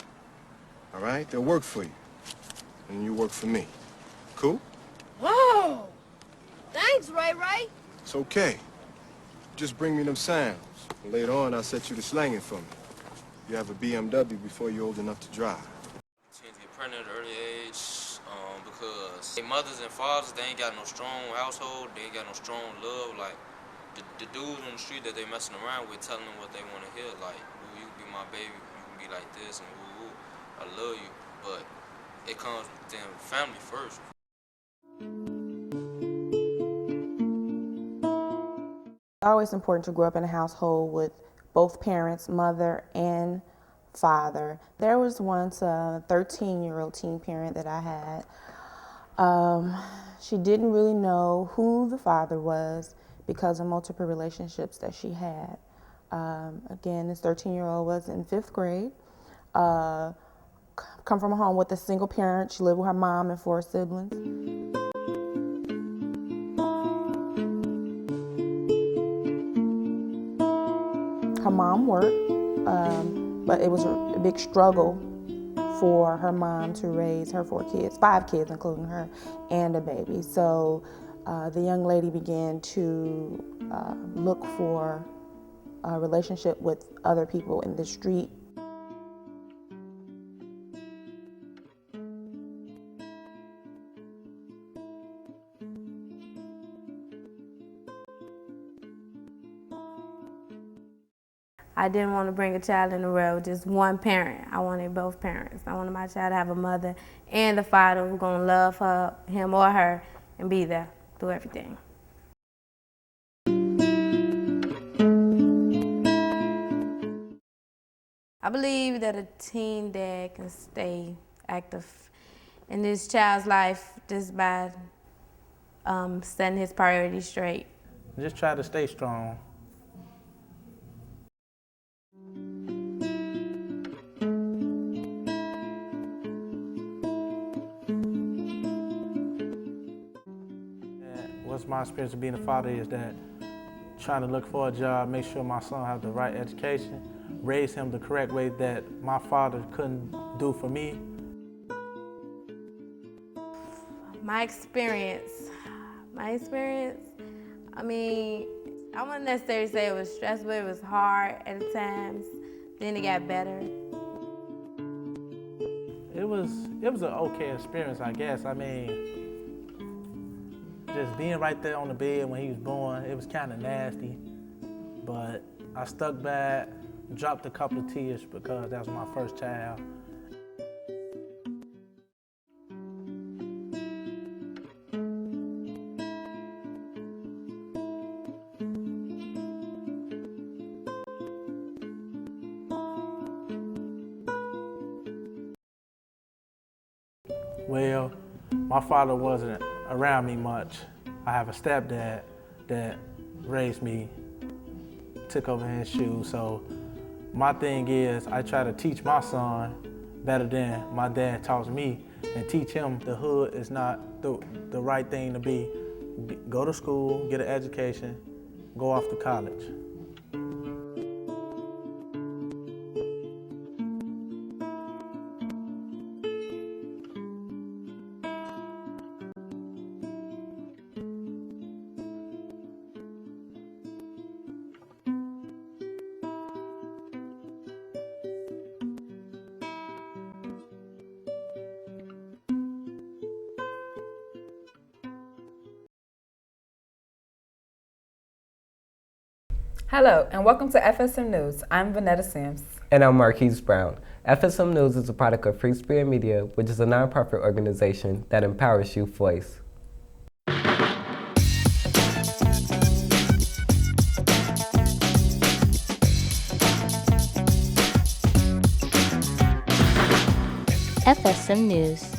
All right? They'll work for you. And you work for me. Cool? Whoa! Thanks, Ray. It's okay. Just bring me them sounds. And later on, I'll set you to slanging for me. You have a BMW before you're old enough to drive. Teens get pregnant at an early age because their mothers and fathers, they ain't got no strong household, they ain't got no strong love. Like, the dudes on the street that they messing around with, telling them what they want to hear. Like, ooh, you can be my baby, you can be like this, and ooh, I love you. But it comes with them family first. It's always important to grow up in a household with both parents, mother and father. There was once a 13-year-old teen parent that I had. She didn't really know who the father was because of multiple relationships that she had. Again, this 13-year-old was in 5th grade. Come from a home with a single parent. She lived with her mom and 4 siblings. Her mom worked, but it was a big struggle for her mom to raise her 4 kids, 5 kids, including her, and a baby. So the young lady began to look for a relationship with other people in the street. I didn't want to bring a child in the world with just one parent. I wanted both parents. I wanted my child to have a mother and a father who was going to love her, him or her, and be there through everything. I believe that a teen dad can stay active in this child's life just by setting his priorities straight. Just try to stay strong. What's my experience of being a father is that trying to look for a job, make sure my son has the right education, raise him the correct way that my father couldn't do for me. My experience, I mean, I wouldn't necessarily say it was stressful, it was hard at times, then it got better. It was an okay experience, I guess. I mean, just being right there on the bed when he was born, it was kind of nasty, but I stuck by it, dropped a couple of tears because that was my first child. Well, my father wasn't around me much. I have a stepdad that raised me, took over his shoes. So my thing is I try to teach my son better than my dad taught me and teach him the hood is not the right thing to be. Go to school, get an education, go off to college. Hello and welcome to FSM News. I'm Vanetta Sims. And I'm Marquise Brown. FSM News is a product of Free Spirit Media, which is a nonprofit organization that empowers youth voice. FSM News.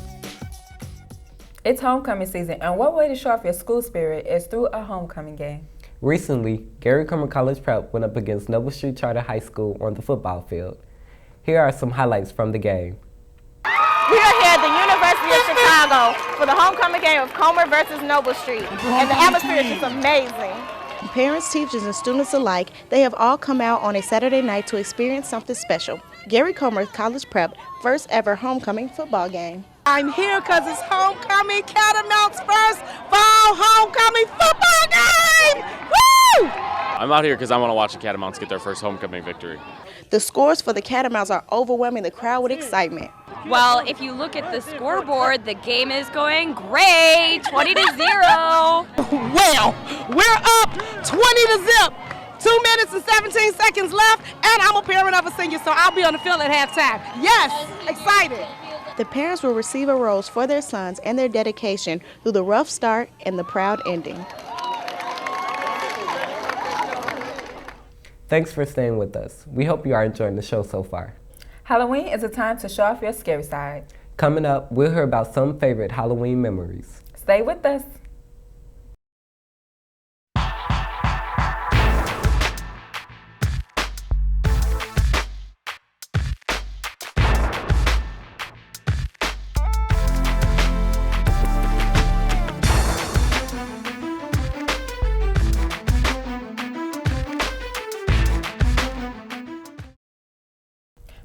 It's homecoming season, and one way to show off your school spirit is through a homecoming game. Recently, Gary Comer College Prep went up against Noble Street Charter High School on the football field. Here are some highlights from the game. We are here at the University of Chicago for the homecoming game of Comer versus Noble Street, and the atmosphere is just amazing. Parents, teachers, and students alike, they have all come out on a Saturday night to experience something special. Gary Comer College Prep first ever homecoming football game. I'm here because it's homecoming, Catamounts' first fall homecoming football game! Woo! I'm out here because I want to watch the Catamounts get their first homecoming victory. The scores for the Catamounts are overwhelming the crowd with excitement. Well, if you look at the scoreboard, the game is going great, 20-0. Well, we're up 20-0. 2 minutes and 17 seconds left, and I'm a parent of a senior, so I'll be on the field at halftime. Yes, excited. The parents will receive a rose for their sons and their dedication through the rough start and the proud ending. Thanks for staying with us. We hope you are enjoying the show so far. Halloween is a time to show off your scary side. Coming up, we'll hear about some favorite Halloween memories. Stay with us.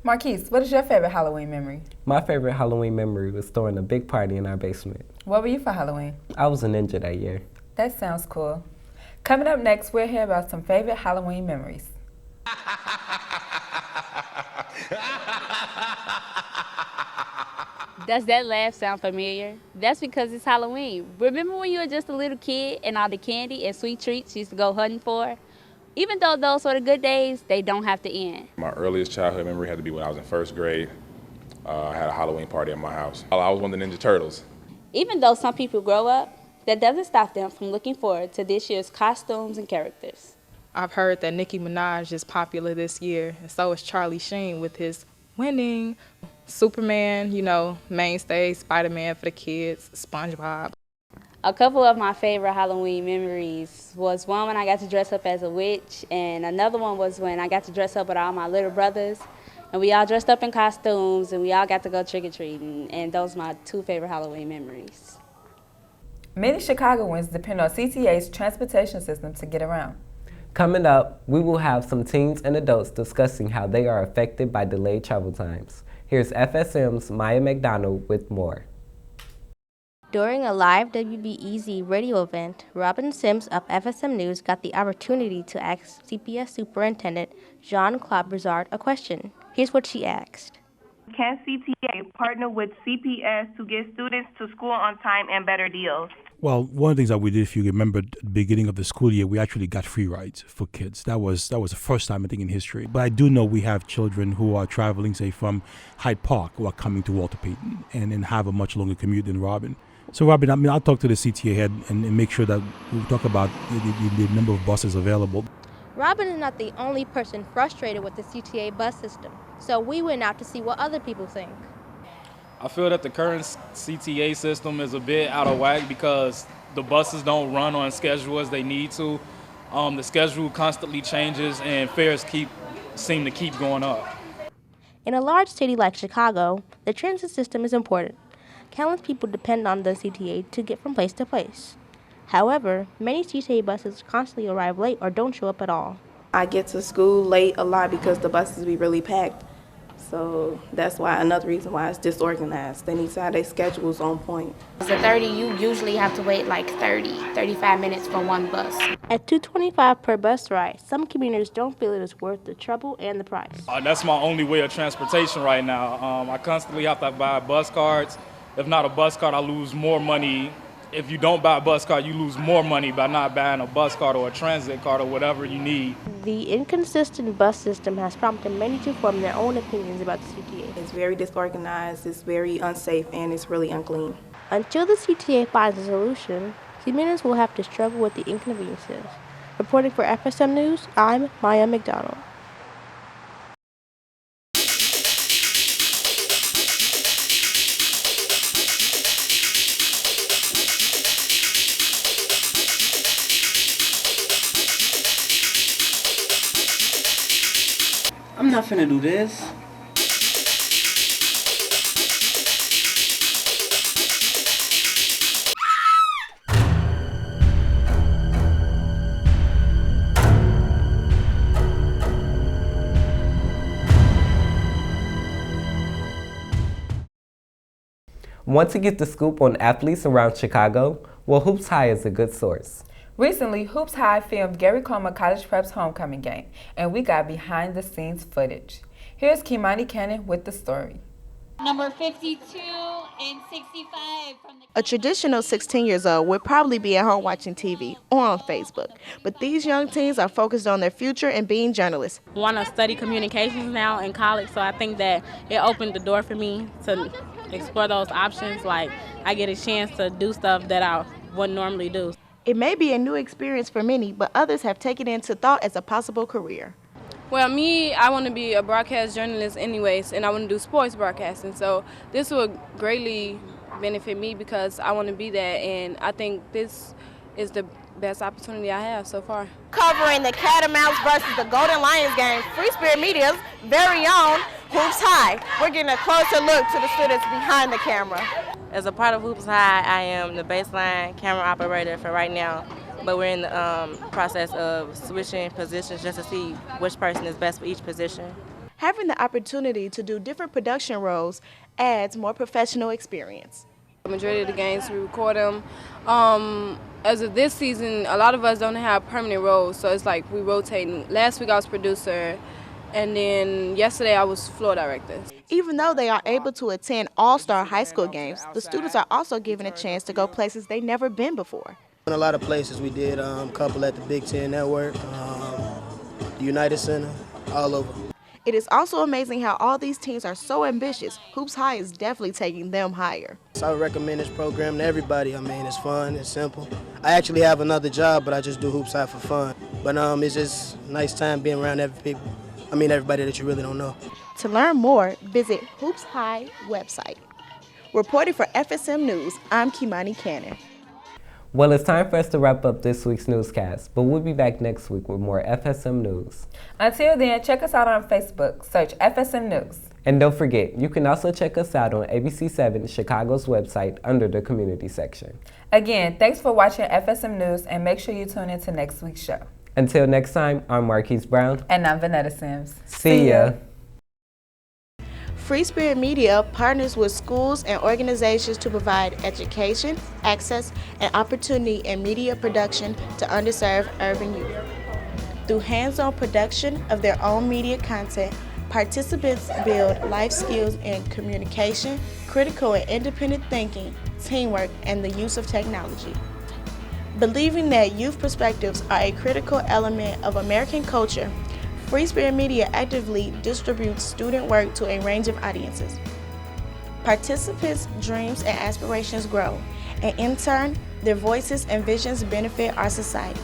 Marquise, what is your favorite Halloween memory? My favorite Halloween memory was throwing a big party in our basement. What were you for Halloween? I was a ninja that year. That sounds cool. Coming up next, we'll hear about some favorite Halloween memories. Does that laugh sound familiar? That's because it's Halloween. Remember when you were just a little kid and all the candy and sweet treats you used to go hunting for? Even though those were the good days, they don't have to end. My earliest childhood memory had to be when I was in first grade. I had a Halloween party at my house. I was one of the Ninja Turtles. Even though some people grow up, that doesn't stop them from looking forward to this year's costumes and characters. I've heard that Nicki Minaj is popular this year, and so is Charlie Sheen with his Winning. Superman, you know, mainstay, Spider-Man for the kids, SpongeBob. A couple of my favorite Halloween memories was one when I got to dress up as a witch, and another one was when I got to dress up with all my little brothers, and we all dressed up in costumes, and we all got to go trick-or-treating, and those are my two favorite Halloween memories. Many Chicagoans depend on CTA's transportation system to get around. Coming up, we will have some teens and adults discussing how they are affected by delayed travel times. Here's FSM's Maya McDonald with more. During a live WBEZ radio event, Robin Sims of FSM News got the opportunity to ask CPS Superintendent Jean-Claude Brizard a question. Here's what she asked. Can CTA partner with CPS to get students to school on time and better deals? Well, one of the things that we did, if you remember, at the beginning of the school year, we actually got free rides for kids. That was the first time, I think, in history. But I do know we have children who are traveling, say, from Hyde Park, who are coming to Walter Payton and have a much longer commute than Robin. So, Robin, I mean, I'll talk to the CTA head and make sure that we talk about the number of buses available. Robin is not the only person frustrated with the CTA bus system, so we went out to see what other people think. I feel that the current CTA system is a bit out of whack because the buses don't run on schedule as they need to. The schedule constantly changes and fares seem to keep going up. In a large city like Chicago, the transit system is important. Countless people depend on the CTA to get from place to place. However, many CTA buses constantly arrive late or don't show up at all. I get to school late a lot because the buses be really packed. So that's why another reason why it's disorganized. They need to have their schedules on point. At 30, you usually have to wait like 35 minutes for one bus. At $2.25 per bus ride, some commuters don't feel it is worth the trouble and the price. That's my only way of transportation right now. I constantly have to buy bus cards. If not a bus card, I lose more money if you don't buy a bus card, you lose more money by not buying a bus card or a transit card or whatever you need. The inconsistent bus system has prompted many to form their own opinions about the CTA. It's very disorganized, it's very unsafe, and it's really unclean. Until the CTA finds a solution, commuters will have to struggle with the inconveniences. Reporting for FSM News, I'm Maya McDonald. I'm not finna do this. Want to get the scoop on athletes around Chicago? Well, Hoops High is a good source. Recently, Hoops High filmed Gary Comer College Prep's homecoming game, and we got behind-the-scenes footage. Here's Kimani Cannon with the story. Number 52 and 65 from the... A traditional 16 years old would probably be at home watching TV or on Facebook, but these young teens are focused on their future and being journalists. I want to study communications now in college, so I think that it opened the door for me to explore those options. Like, I get a chance to do stuff that I wouldn't normally do. It may be a new experience for many, but others have taken it into thought as a possible career. Well, me, I want to be a broadcast journalist anyways, and I want to do sports broadcasting. So this will greatly benefit me because I want to be that, and I think this is the best opportunity I have so far. Covering the Catamounts versus the Golden Lions game, Free Spirit Media's very own Hoops High. We're getting a closer look to the students behind the camera. As a part of Hoops High, I am the baseline camera operator for right now, but we're in the process of switching positions just to see which person is best for each position. Having the opportunity to do different production roles adds more professional experience. The majority of the games, we record them. As of this season, a lot of us don't have permanent roles, so it's like we rotating. Last week I was producer, and then yesterday I was floor director. Even though they are able to attend all-star high school games, the students are also given a chance to go places they've never been before. In a lot of places we did, a couple at the Big Ten Network, the United Center, all over. It is also amazing how all these teams are so ambitious. Hoops High is definitely taking them higher. So I would recommend this program to everybody. I mean, it's fun, it's simple. I actually have another job, but I just do Hoops High for fun. But it's just a nice time being around everybody that you really don't know. To learn more, visit Hoops High website. Reporting for FSM News, I'm Kimani Cannon. Well, it's time for us to wrap up this week's newscast, but we'll be back next week with more FSM News. Until then, check us out on Facebook. Search FSM News. And don't forget, you can also check us out on ABC7 Chicago's website under the community section. Again, thanks for watching FSM News, and make sure you tune in to next week's show. Until next time, I'm Marquise Brown. And I'm Vanetta Sims. See ya. Free Spirit Media partners with schools and organizations to provide education, access, and opportunity in media production to underserved urban youth. Through hands-on production of their own media content, participants build life skills in communication, critical and independent thinking, teamwork, and the use of technology. Believing that youth perspectives are a critical element of American culture, Free Spirit Media actively distributes student work to a range of audiences. Participants' dreams and aspirations grow, and in turn, their voices and visions benefit our society.